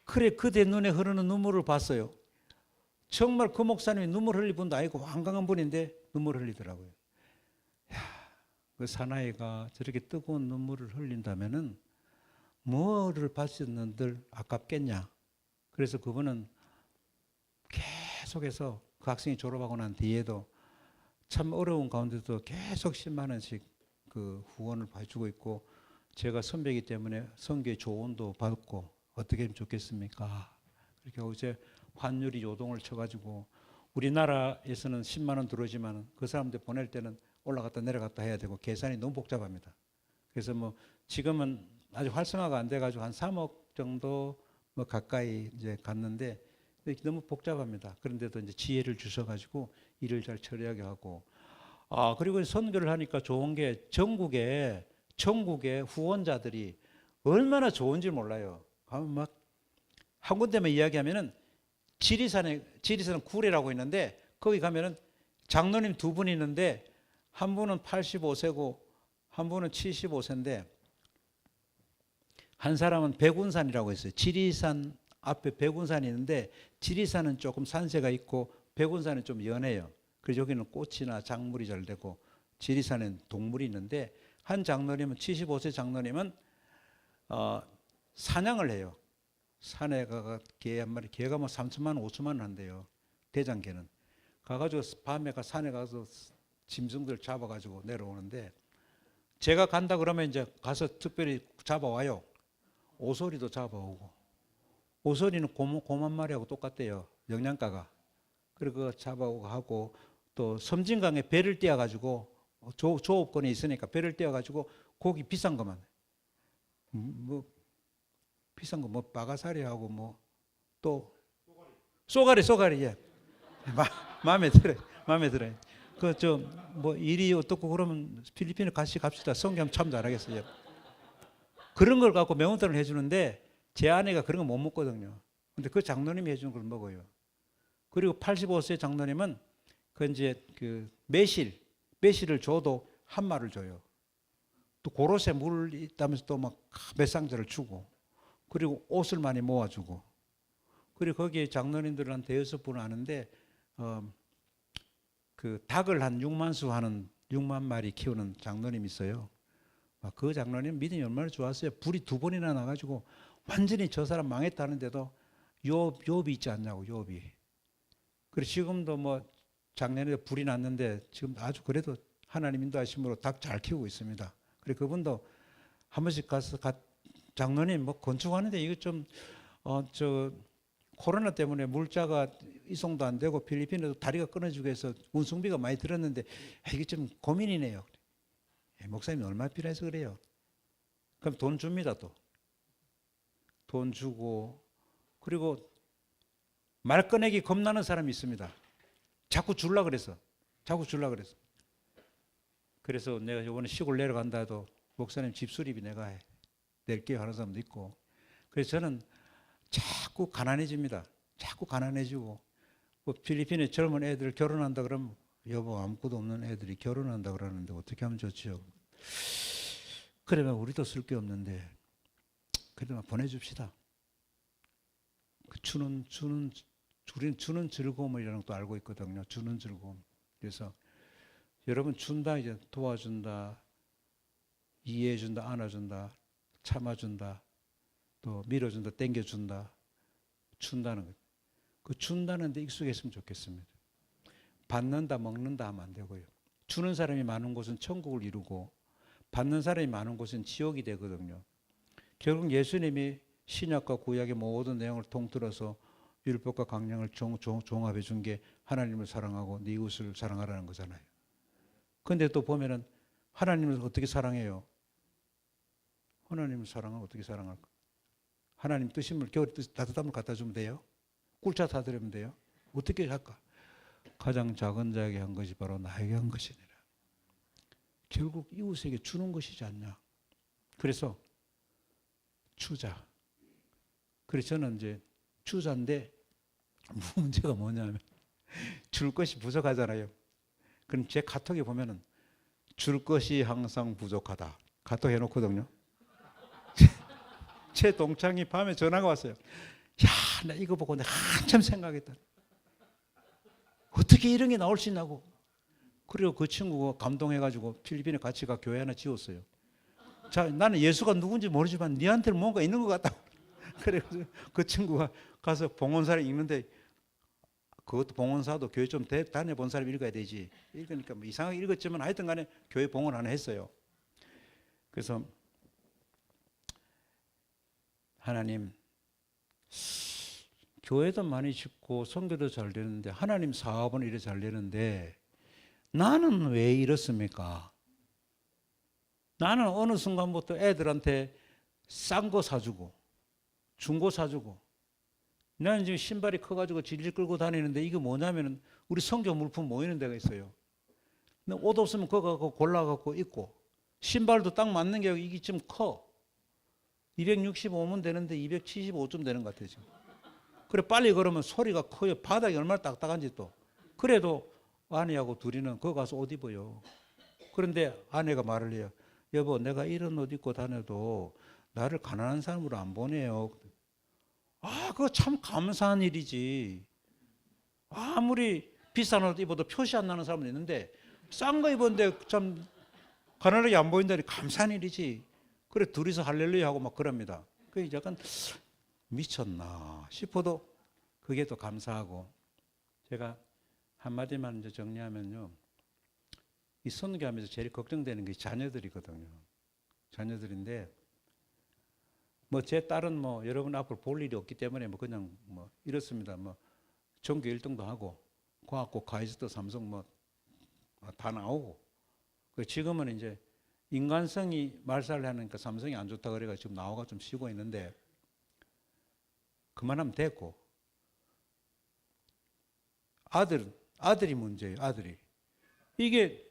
그래 그대 눈에 흐르는 눈물을 봤어요. 정말 그 목사님이 눈물 흘릴 분도 아니고 완강한 분인데 눈물 흘리더라고요. 야, 그 사나이가 저렇게 뜨거운 눈물을 흘린다면은 뭐를 바쳤는들 아깝겠냐. 그래서 그분은 계속해서 그 학생이 졸업하고 난 뒤에도 참 어려운 가운데도 계속 10만 원씩 그 후원을 해주고 있고 제가 선배이기 때문에 선교의 조언도 받고 어떻게 하면 좋겠습니까? 그렇게 하고 이제 환율이 요동을 쳐가지고 우리나라에서는 10만 원 들어오지만 그 사람들 보낼 때는 올라갔다 내려갔다 해야 되고 계산이 너무 복잡합니다. 그래서 뭐 지금은 아주 활성화가 안 돼가지고 한 3억 정도 뭐 가까이 이제 갔는데 너무 복잡합니다. 그런데도 이제 지혜를 주셔가지고 일을 잘 처리하게 하고 그리고 선교를 하니까 좋은 게 전국에 후원자들이 얼마나 좋은지 몰라요. 막 한 군데만 이야기하면은 지리산 구례라고 있는데 거기 가면은 장로님 2분이 있는데 한 분은 85세고 한 분은 75세인데 한 사람은 백운산이라고 있어요. 지리산 앞에 백운산이 있는데 지리산은 조금 산세가 있고 백운산은 좀 연해요. 그래서 여기는 꽃이나 작물이 잘 되고 지리산엔 동물이 있는데 한 장로님은 75세 장로님은 사냥을 해요. 산에 가가 개 한 마리, 개가 뭐 3천만 원, 5천만 원 한대요. 대장개는. 가가지고 밤에 산에 가서 짐승들 잡아가지고 내려오는데 제가 간다 그러면 이제 가서 특별히 잡아와요. 오소리도 잡아오고. 오소리는 곰 한 마리하고 똑같대요. 영양가가. 그리고 잡아오고 하고 또 섬진강에 배를 띄워가지고 조업권이 있으니까 배를 띄워가지고 고기 비싼 것만. 뭐 비싼 거 뭐 빠가사리하고 뭐 또 쏘가리 예. 마음에 들어요. 그 뭐 일이 어떻고 그러면 필리핀에 같이 갑시다. 성경 참 잘하겠어요. 그런 걸 갖고 명언들을 해주는데 제 아내가 그런 거 못 먹거든요. 근데 그 장로님이 해주는 걸 먹어요. 그리고 85세 장로님은 그 이제 그 매실을 줘도 한 마를 줘요. 또 고로쇠 물 있다면서 또 막 몇 상자를 주고 그리고 옷을 많이 모아주고 그리고 거기에 장로님들 한 대여섯 분 하는데 그 닭을 한 6만 수 하는 6만 마리 키우는 장로님 있어요. 그 장로님 믿음이 얼마나 좋았어요. 불이 2번이나 나가지고 완전히 저 사람 망했다는데도 욥이 있지 않냐고, 욥이. 그리고 지금도 뭐 작년에 불이 났는데 지금 아주 그래도 하나님 인도하심으로 닭 잘 키우고 있습니다. 그리고 그분도 한 번씩 가서 장로님 뭐 건축하는데 이거 좀 코로나 때문에 물자가 이송도 안 되고 필리핀에도 다리가 끊어지고 해서 운송비가 많이 들었는데 이게 좀 고민이네요. 목사님이 얼마 필요해서 그래요. 그럼 돈 줍니다. 또 돈 주고. 그리고 말 꺼내기 겁나는 사람이 있습니다. 자꾸 줄라 그래서. 그래서 내가 이번에 시골 내려간다 해도 목사님 집 수리비 내가 해. 낼게요 하는 사람도 있고. 그래서 저는 자꾸 가난해집니다. 자꾸 가난해지고. 뭐 필리핀에 젊은 애들 결혼한다 그러면 여보 아무것도 없는 애들이 결혼한다 그러는데 어떻게 하면 좋지요? 그러면 우리도 쓸 게 없는데 그래도 보내줍시다. 그 주는 즐거움이라는 것도 알고 있거든요. 주는 즐거움. 그래서 여러분 준다 이제 도와준다, 이해해준다, 안아준다, 참아준다, 또 밀어준다, 땡겨준다, 준다는 것. 그 준다는 데 익숙했으면 좋겠습니다. 받는다, 먹는다 하면 안 되고요. 주는 사람이 많은 곳은 천국을 이루고 받는 사람이 많은 곳은 지옥이 되거든요. 결국 예수님이 신약과 구약의 모든 내용을 통틀어서 율법과 강령을 종합해 준 게 하나님을 사랑하고 네 이웃을 사랑하라는 거잖아요. 그런데 또 보면은 하나님을 어떻게 사랑해요? 하나님을 사랑하면 어떻게 사랑할까? 하나님 뜨신 물, 겨울에 따뜻한 물 갖다 주면 돼요? 꿀차 사드리면 돼요? 어떻게 할까? 가장 작은 자에게 한 것이 바로 나에게 한 것이니라. 결국 이웃에게 주는 것이지 않냐. 그래서 주자. 그래서 저는 이제 주자인데 문제가 뭐냐면 줄 것이 부족하잖아요. 그럼 제 카톡에 보면은 줄 것이 항상 부족하다. 카톡 해놓거든요. 제 동창이 밤에 전화가 왔어요. 야, 나 이거 보고 내가 한참 생각했다. 어떻게 이런 게 나올 수 있냐고. 그리고 그 친구가 감동해가지고 필리핀에 같이 가 교회 하나 지었어요. 자, 나는 예수가 누군지 모르지만 니한테는 뭔가 있는 것 같다. 그래서 그 친구가 가서 봉헌사를 읽는데 그것도 봉헌사도 교회 좀 다녀본 사람이 읽어야 되지. 읽으니까 뭐 이상하게 읽었지만 하여튼 간에 교회 봉헌 하나 했어요. 그래서 하나님, 교회도 많이 짓고 선교도 잘 되는데 하나님 사업은 이래 잘 되는데 나는 왜 이렇습니까? 나는 어느 순간부터 애들한테 싼 거 사주고 중고 사주고 나는 지금 신발이 커가지고 질질 끌고 다니는데 이게 뭐냐면은 우리 성교 물품 모이는 데가 있어요. 근데 옷 없으면 그거 갖고 골라갖고 입고 신발도 딱 맞는 게 이게 좀 커. 265면 되는데 275쯤 되는 것 같아요 지금. 그래 빨리 걸으면 소리가 커요. 바닥이 얼마나 딱딱한지 또. 그래도 아내하고 둘이는 그거 가서 옷 입어요. 그런데 아내가 말을 해요. 여보 내가 이런 옷 입고 다녀도 나를 가난한 사람으로 안 보내요. 아 그거 참 감사한 일이지. 아무리 비싼 옷 입어도 표시 안 나는 사람도 있는데 싼 거 입었는데 참 가난하게 안 보인다니 감사한 일이지. 그래 둘이서 할렐루야 하고 막 그럽니다. 그게 약간 미쳤나 싶어도 그게 또 감사하고. 제가 한마디만 이제 정리하면요. 이 선교하면서 제일 걱정되는 게 자녀들이거든요. 자녀들인데 뭐 제 딸은 뭐 여러분 앞으로 볼 일이 없기 때문에 뭐 그냥 뭐 이렇습니다. 뭐 전교 1등도 하고 과학고 가이스트 삼성 뭐 다 나오고. 지금은 이제 인간성이 말살을 하니까 삼성이 안 좋다 그래가 지금 나와가 좀 쉬고 있는데 그만하면 됐고. 아들이 문제예요. 아들이 이게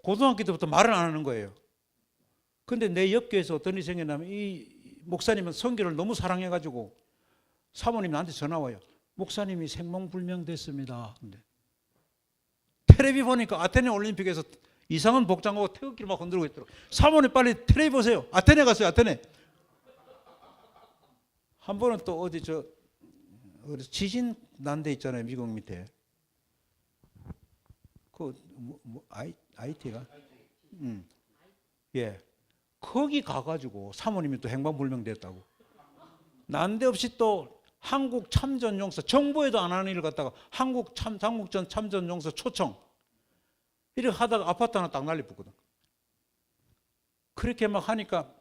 고등학교 때부터 말을 안 하는 거예요. 근데 내 옆교에서 어떤 일이 생겼냐면 이 목사님은 선교를 너무 사랑해가지고 사모님 나한테 전화 와요. 목사님이 생몽불명 됐습니다. 근데 텔레비 보니까 아테네 올림픽에서 이상한 복장하고 태극기를 막 흔들고 있더라고요. 사모님 빨리 텔레비 보세요. 아테네 갔어요. 아테네. 한 번은 또 어디 지진 난 데 있잖아요. 미국 밑에. IT가? 예. 거기 가가지고 사모님이 또 행방불명됐다고. 난데없이 또 한국 참전용사, 정부에도 안 하는 일을 갖다가 한국전 참전용사 초청. 이렇게 하다가 아파트 하나 딱 난리붙거든. 그렇게 막 하니까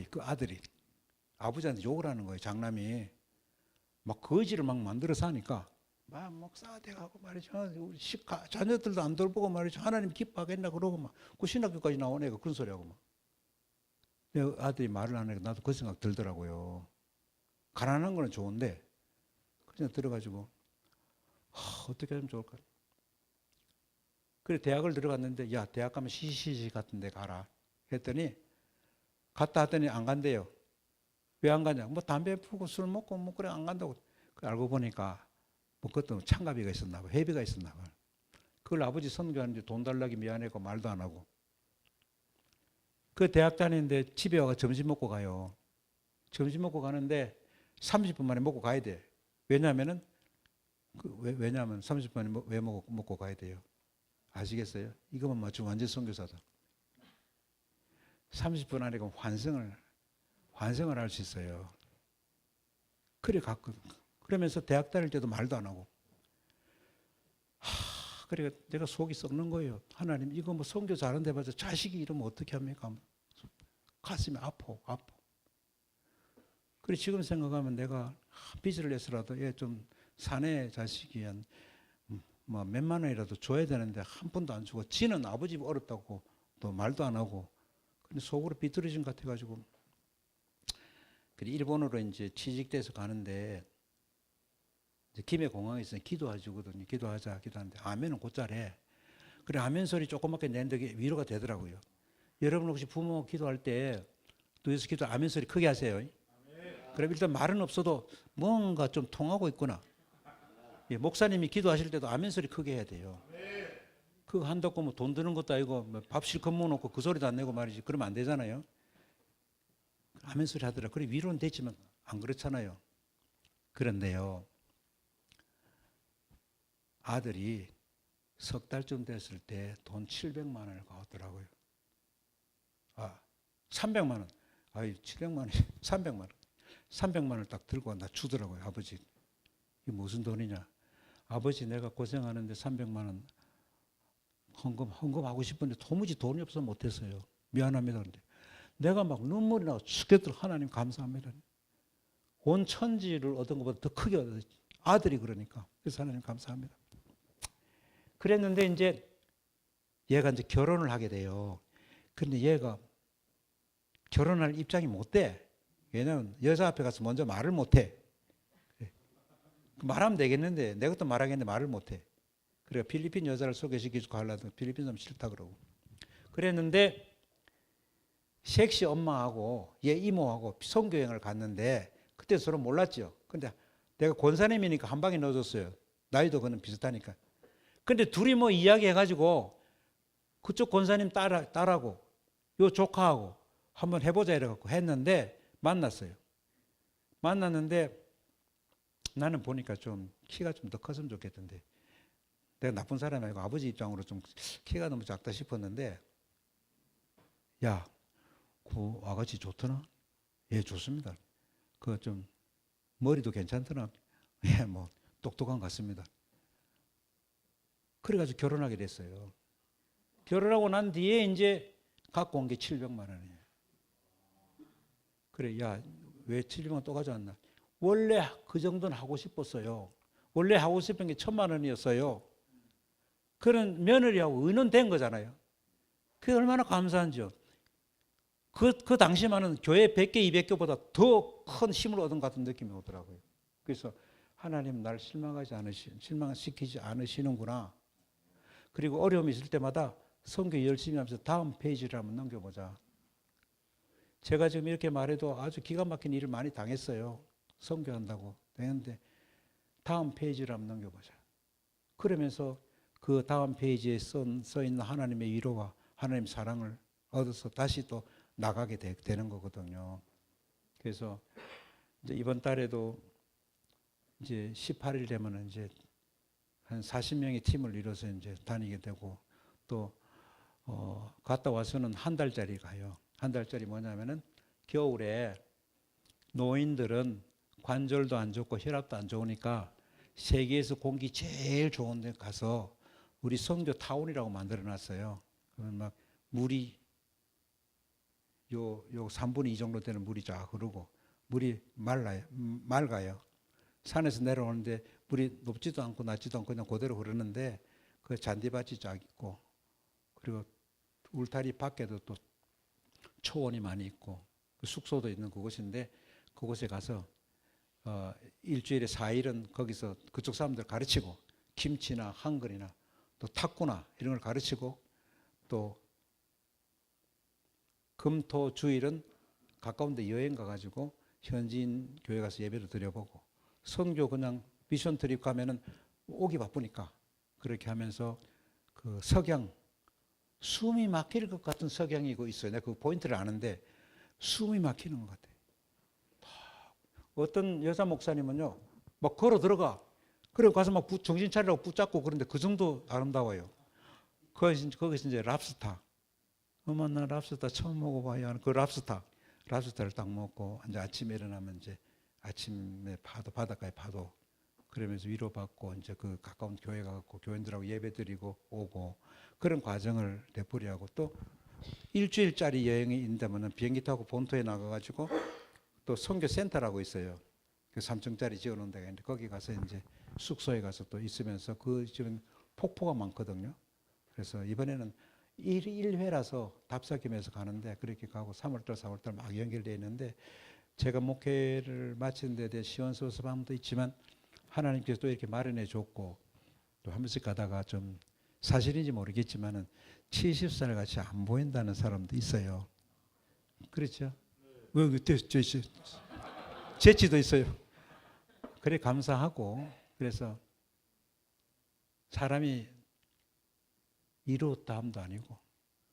그 아들이 아버지한테 욕을 하는 거예요. 장남이. 막 거지를 막 만들어서 하니까 막 목사대가고 말이죠. 우리 자녀들도 안 돌보고 말이죠. 하나님 기뻐하겠나 그러고 막 그 신학교까지 나온 애가 그런 소리 하고 막. 내 아들이 말을 안 하니까 나도 그 생각 들더라고요. 가난한 거는 좋은데 그냥 들어가지고 어떻게 하면 좋을까? 그래 대학을 들어갔는데 야 대학 가면 CCC 같은 데 가라 했더니 갔다 왔더니 안 간대요. 왜 안 가냐? 뭐 담배 피우고 술 먹고 뭐 그래 안 간다고. 알고 보니까 뭐 그것도 참가비가 있었나 봐. 회비가 있었나 봐. 그걸 아버지 선교하는데 돈 달라기 미안해고 말도 안 하고. 그 대학 다니는데 집에 와서 점심 먹고 가요. 점심 먹고 가는데 30분 만에 먹고 가야 돼. 왜냐하면은 왜냐하면 30분 만에 왜 먹고 가야 돼요? 아시겠어요? 이것만 맞추면 완전 선교사다. 30분 안에 환승을 할 수 있어요. 그래 갔거든. 그러면서 대학 다닐 때도 말도 안 하고. 그래 내가 속이 썩는 거예요. 하나님 이거 뭐 선교 잘한데 봐서 자식이 이러면 어떻게 합니까? 가슴이 아파. 그래 지금 생각하면 내가 빚을 내서라도 얘 좀 사내 자식이 뭐 몇만 원이라도 줘야 되는데 한 푼도 안 주고 지는 아버지 어렵다고 또 말도 안 하고 근데 속으로 비뚤어진 것 같아가지고 그래 일본으로 이제 취직돼서 가는데 이제 김해 공항에 있으면 기도하시거든요. 기도하는데 아멘은 곧잘해. 그래 아멘 소리 조그맣게 내는데 위로가 되더라고요. 여러분 혹시 부모 기도할 때 누워서 기도 아멘 소리 크게 하세요. 그럼 일단 말은 없어도 뭔가 좀 통하고 있구나. 예, 목사님이 기도하실 때도 아멘 소리 크게 해야 돼요. 그거 한다고 뭐 돈 드는 것도 아니고 뭐 밥 실컷 먹어놓고 그 소리도 안 내고 말이지. 그러면 안 되잖아요. 아멘 소리 하더라. 그래 위로는 되지만 안 그렇잖아요. 그런데요. 아들이 석 달쯤 됐을 때 돈 700만 원을 가왔더라고요. 300만 원. 700만 원이 300만 원. 300만 원을 딱 들고 나 주더라고요. 아버지. 이게 무슨 돈이냐. 아버지 내가 고생하는데 300만 원 헌금하고 싶은데 도무지 돈이 없어서 못했어요. 미안합니다. 근데 내가 막 눈물이 나고 죽겠더라. 하나님 감사합니다. 온 천지를 얻은 것보다 더 크게 얻었어요. 아들이 그러니까. 그래서 하나님 감사합니다. 그랬는데 이제 얘가 이제 결혼을 하게 돼요. 근데 얘가 결혼할 입장이 못 돼. 왜냐면 여자 앞에 가서 먼저 말을 못 해. 말하면 되겠는데 내가 또 말하겠는데 말을 못 해. 그래 필리핀 여자를 소개시키고 하려고 필리핀 사람 싫다 그러고. 그랬는데 섹시 엄마하고 얘 이모하고 선교여행을 갔는데 그때 서로 몰랐죠. 근데 내가 권사님이니까 한 방에 넣어줬어요. 나이도 그는 비슷하니까. 근데 둘이 뭐 이야기해가지고 그쪽 권사님 딸하고 요 조카하고 한번 해보자 이래갖고 했는데 만났어요. 만났는데 나는 보니까 좀 키가 좀 더 컸으면 좋겠던데 내가 나쁜 사람이 아니고 아버지 입장으로 좀 키가 너무 작다 싶었는데 야, 그 아가씨 좋더나? 예, 좋습니다. 그 좀 머리도 괜찮더나? 예, 뭐 똑똑한 것 같습니다. 그래가지고 결혼하게 됐어요. 결혼하고 난 뒤에 이제 갖고 온 게 700만 원이에요. 그래, 야, 왜 700만 원 또 가져왔나? 원래 그 정도는 하고 싶었어요. 원래 하고 싶은 게 1000만 원이었어요. 그런 며느리하고 의논된 거잖아요. 그게 얼마나 감사한지요. 그 당시만은 교회 100개, 200개보다 더 큰 힘을 얻은 것 같은 느낌이 오더라고요. 그래서 하나님 날 실망시키지 않으시는구나. 그리고 어려움이 있을 때마다 선교 열심히 하면서 다음 페이지를 한번 넘겨보자. 제가 지금 이렇게 말해도 아주 기가 막힌 일을 많이 당했어요. 선교한다고. 되는데 다음 페이지를 한번 넘겨보자. 그러면서 그 다음 페이지에 써 있는 하나님의 위로와 하나님 사랑을 얻어서 다시 또 나가게 되는 거거든요. 그래서 이제 이번 달에도 이제 18일 되면은 이제 한 40명의 팀을 이뤄서 이제 다니게 되고 또 갔다 와서는 한 달짜리 가요. 한 달짜리 뭐냐면은 겨울에 노인들은 관절도 안 좋고 혈압도 안 좋으니까 세계에서 공기 제일 좋은 데 가서 우리 성교 타운이라고 만들어 놨어요. 그러면 막 물이 요 3분의 2 정도 되는 물이 쫙 흐르고 물이 맑아요. 산에서 내려오는데 물이 높지도 않고 낮지도 않고 그냥 그대로 흐르는데 그 잔디밭이 쫙 있고 그리고 울타리 밖에도 또 초원이 많이 있고 숙소도 있는 그곳인데 그곳에 가서 일주일에 4일은 거기서 그쪽 사람들 가르치고 김치나 한글이나 또 탁구나 이런 걸 가르치고 또 금토 주일은 가까운 데 여행 가가지고 현지인 교회 가서 예배를 드려보고 선교 그냥 미션 트립 가면은 오기 바쁘니까 그렇게 하면서 그 석양 숨이 막힐 것 같은 석양이 있어요. 내가 그 포인트를 아는데 숨이 막히는 것 같아요. 어떤 여자 목사님은요, 막 걸어 들어가. 그리고 가서 막 정신 차리라고 붙잡고 그런데 그 정도 아름다워요. 거기서 이제 랍스타. 어머, 나 랍스타 처음 먹어봐요. 그 랍스타를 딱 먹고 이제 아침에 일어나면 이제 아침에 파도, 바닷가에 파도. 그러면서 위로받고 이제 그 가까운 교회 가고 교인들하고 예배드리고 오고 그런 과정을 되풀이하고 또 일주일짜리 여행이 있다면은 비행기 타고 본토에 나가가지고 또 선교 센터라고 있어요. 그 3층짜리 지어놓은 데가 있는데 거기 가서 이제 숙소에 가서 또 있으면서 그 집은 폭포가 많거든요. 그래서 이번에는 1회라서 답사김에서 가는데 그렇게 가고 3월달, 4월달 막 연결되어 있는데 제가 목회를 마치는 데 대해 시원소섭함도 있지만 하나님께서 또 이렇게 마련해 줬고 또 한 번씩 가다가 좀 사실인지 모르겠지만은 70살 같이 안 보인다는 사람도 있어요. 그렇죠? 재치도 있어요. 그래 감사하고 그래서 사람이 이루었다 함도 아니고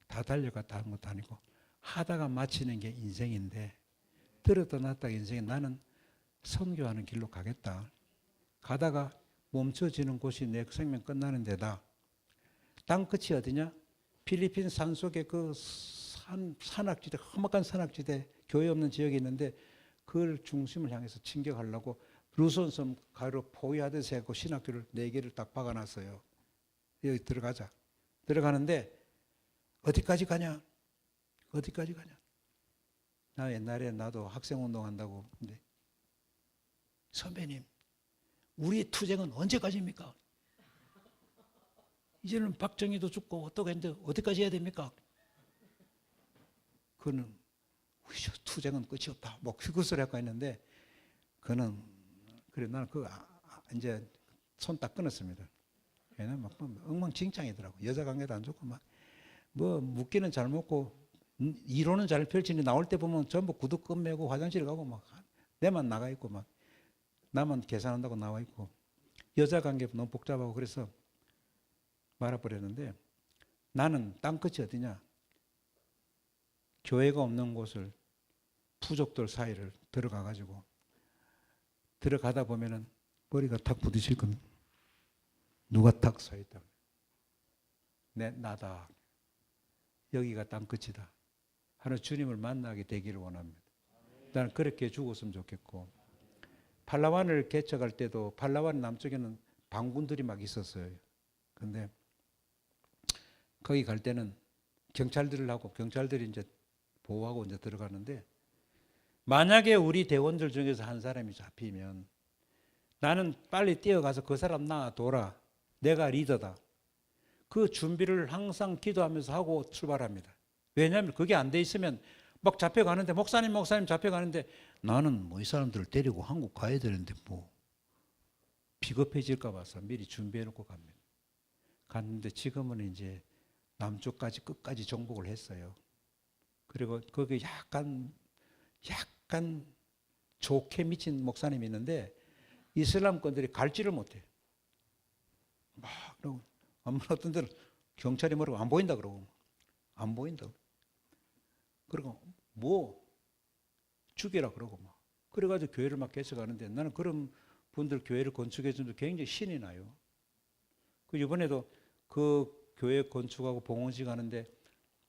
다 달려갔다 하는 것도 아니고 하다가 마치는 게 인생인데 들었다 놨다가 인생에 나는 선교하는 길로 가겠다. 가다가 멈춰지는 곳이 내 생명 끝나는 데다. 땅끝이 어디냐? 필리핀 산속에 그 산악지대, 험악한 산악지대, 교회 없는 지역이 있는데 그걸 중심을 향해서 진격하려고 루손섬 가로 포위하듯이 해고 신학교를 4개를 딱 박아놨어요. 여기 들어가자. 들어가는데 어디까지 가냐? 어디까지 가냐? 나 옛날에 나도 학생운동 한다고 근데 선배님 우리의 투쟁은 언제까지입니까? 이제는 박정희도 죽고 또 했는데 어디까지 해야 됩니까? 그는 투쟁은 끝이 없다. 뭐 그것을 하고 있는데 그는 그래 나는 그 이제 손 딱 끊었습니다. 얘는 막 엉망진창이더라고. 여자 관계도 안 좋고 막 뭐 묵기는 잘 먹고 이론은 잘 펼치니 나올 때 보면 전부 구두 끈매고 화장실 가고 막 내만 나가 있고 막 나만 계산한다고 나와 있고 여자 관계 너무 복잡하고 그래서 말아버렸는데 나는 땅끝이 어디냐? 교회가 없는 곳을 부족들 사이를 들어가가지고 들어가다 보면은 머리가 탁 부딪힐 겁니다. 누가 탁 서 있다. 나다. 여기가 땅끝이다. 하는 주님을 만나게 되기를 원합니다. 나는 그렇게 죽었으면 좋겠고 팔라완을 개척할 때도 팔라완 남쪽에는 반군들이 막 있었어요. 근데 거기 갈 때는 경찰들을 하고 경찰들이 이제 보호하고 이제 들어가는데 만약에 우리 대원들 중에서 한 사람이 잡히면 나는 빨리 뛰어가서 그 사람 놔둬라. 내가 리더다. 그 준비를 항상 기도하면서 하고 출발합니다. 왜냐하면 그게 안 돼 있으면 막 잡혀가는데 목사님 잡혀가는데 나는 뭐 이 사람들을 데리고 한국 가야 되는데 뭐 비겁해질까 봐서 미리 준비해놓고 갑니다. 갔는데 지금은 이제 남쪽까지 끝까지 정복을 했어요. 그리고 거기 약간 좋게 미친 목사님이 있는데 이슬람권들이 갈지를 못해. 막 그러고 어떤 데는 경찰이 뭐라고 안 보인다 그러고 안 보인다. 그리고 뭐 죽여라 그러고 막 그래가지고 교회를 막 개척하는데 나는 그런 분들 교회를 건축해 주는 굉장히 신이 나요. 그 이번에도 그 교회 건축하고 봉헌식 가는데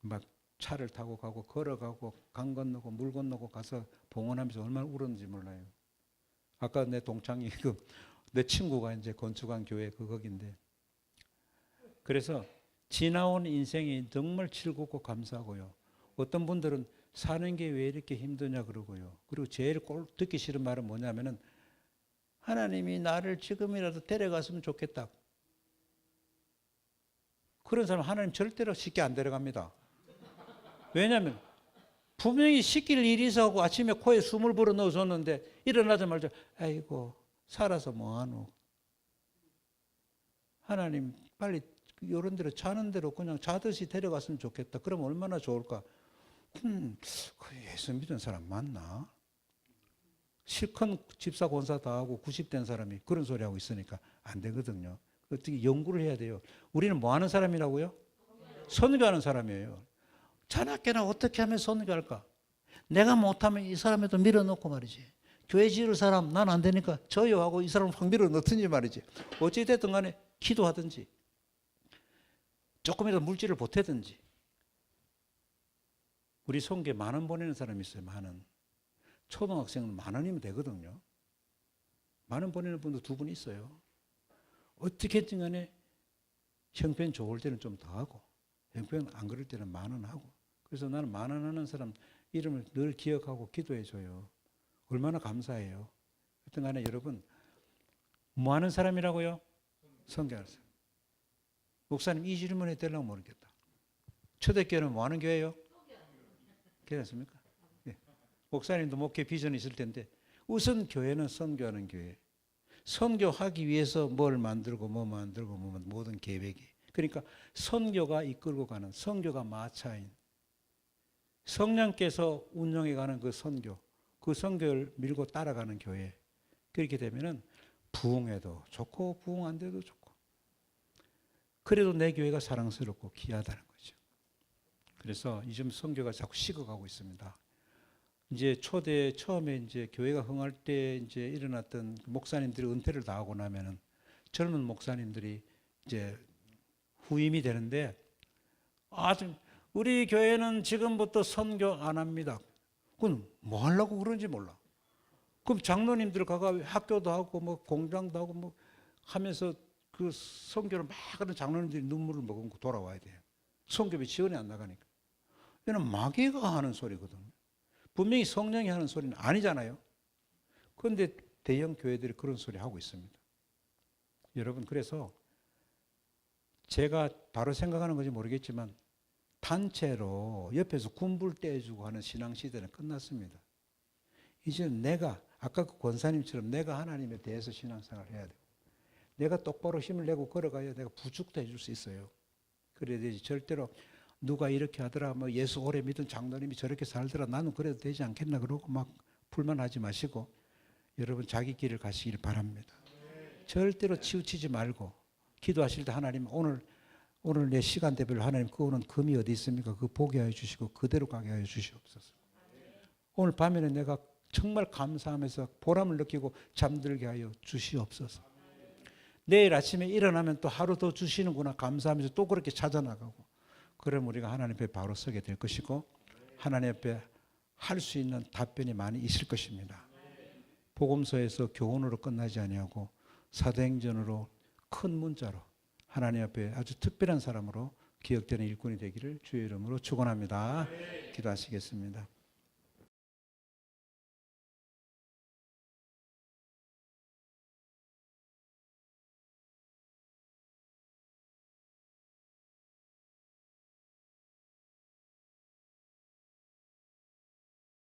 막 차를 타고 가고 걸어가고 강 건너고 물 건너고 가서 봉헌하면서 얼마나 울었는지 몰라요. 아까 내 동창이 내 친구가 이제 건축한 교회 거기인데, 그래서 지나온 인생이 정말 즐겁고 감사하고요. 어떤 분들은 사는 게 왜 이렇게 힘드냐 그러고요. 그리고 제일 꼴 듣기 싫은 말은 뭐냐면은 하나님이 나를 지금이라도 데려갔으면 좋겠다. 그런 사람 하나님 절대로 쉽게 안 데려갑니다. 왜냐하면 분명히 시킬 일이 있어서 아침에 코에 숨을 불어 넣어줬는데 일어나자마자 아이고 살아서 뭐하노. 하나님 빨리 이런 대로 자는 대로 그냥 자듯이 데려갔으면 좋겠다. 그럼 얼마나 좋을까. 그 예수 믿는 사람 맞나? 실컷 집사 권사 다 하고 90된 사람이 그런 소리 하고 있으니까 안 되거든요. 어떻게 연구를 해야 돼요. 우리는 뭐 하는 사람이라고요? 선교하는 사람이에요. 자나깨나 어떻게 하면 선교할까? 내가 못하면 이 사람에도 밀어넣고 말이지. 교회 지을 사람 난 안 되니까 저요 하고 이 사람을 확 밀어넣든지 말이지. 어찌됐든 간에 기도하든지 조금이라도 물질을 보태든지. 우리 성교에 10,000원 보내는 사람이 있어요. 10,000원. 초등학생은 10,000원이면 되거든요. 10,000원 보내는 분도 2분 있어요. 어떻게든 간에 형편 좋을 때는 좀 더 하고 형편 안 그럴 때는 10,000원 하고. 그래서 나는 10,000원 하는 사람 이름을 늘 기억하고 기도해 줘요. 얼마나 감사해요. 하여튼 간에 여러분 뭐 하는 사람이라고요? 선교하는 사람. 목사님 이 질문에 되려고 모르겠다. 초대교회는 뭐 하는 교회예요? 괜찮습니까? 네. 목사님도 목회 비전이 있을 텐데 우선 교회는 선교하는 교회. 선교하기 위해서 뭘 만들고 뭐 만들고 뭐 모든 계획이. 그러니까 선교가 이끌고 가는, 선교가 마차인 성령께서 운영해가는 그 선교, 그 선교를 밀고 따라가는 교회. 그렇게 되면은 부흥해도 좋고 부흥 안 돼도 좋고. 그래도 내 교회가 사랑스럽고 귀하다는 거죠. 그래서 요즘 선교가 자꾸 식어가고 있습니다. 이제 초대 처음에 이제 교회가 흥할 때 이제 일어났던 목사님들이 은퇴를 다 하고 나면은 젊은 목사님들이 이제 후임이 되는데 아주 우리 교회는 지금부터 선교 안 합니다. 그건 뭐 하려고 그런지 몰라. 그럼 장로님들 가가 학교도 하고 뭐 공장도 하고 뭐 하면서 그 선교를 막 하는 장로님들이 눈물을 머금고 돌아와야 돼요. 선교비 지원이 안 나가니까. 이는 마귀가 하는 소리거든요. 분명히 성령이 하는 소리는 아니잖아요. 그런데 대형 교회들이 그런 소리 하고 있습니다. 여러분 그래서 제가 바로 생각하는 건지 모르겠지만 단체로 옆에서 군불 떼주고 하는 신앙 시대는 끝났습니다. 이제는 내가 아까 그 권사님처럼 내가 하나님에 대해서 신앙생활을 해야 돼요. 내가 똑바로 힘을 내고 걸어가야 내가 부축도 해줄 수 있어요. 그래야 되지. 절대로 누가 이렇게 하더라, 뭐 예수 오래 믿은 장로님이 저렇게 살더라, 나는 그래도 되지 않겠나 그러고 막 불만하지 마시고 여러분 자기 길을 가시길 바랍니다. 절대로 치우치지 말고 기도하실 때 하나님 오늘 내 시간대별로 하나님 그거는 금이 어디 있습니까? 그거 보게 하여 주시고 그대로 가게 하여 주시옵소서. 오늘 밤에는 내가 정말 감사하면서 보람을 느끼고 잠들게 하여 주시옵소서. 내일 아침에 일어나면 또 하루 더 주시는구나 감사하면서 또 그렇게 찾아나가고 그럼 우리가 하나님 앞에 바로 서게 될 것이고 하나님 앞에 할 수 있는 답변이 많이 있을 것입니다. 복음서에서 교훈으로 끝나지 아니하고 사도행전으로 큰 문자로 하나님 앞에 아주 특별한 사람으로 기억되는 일꾼이 되기를 주의 이름으로 축원합니다. 기도하시겠습니다.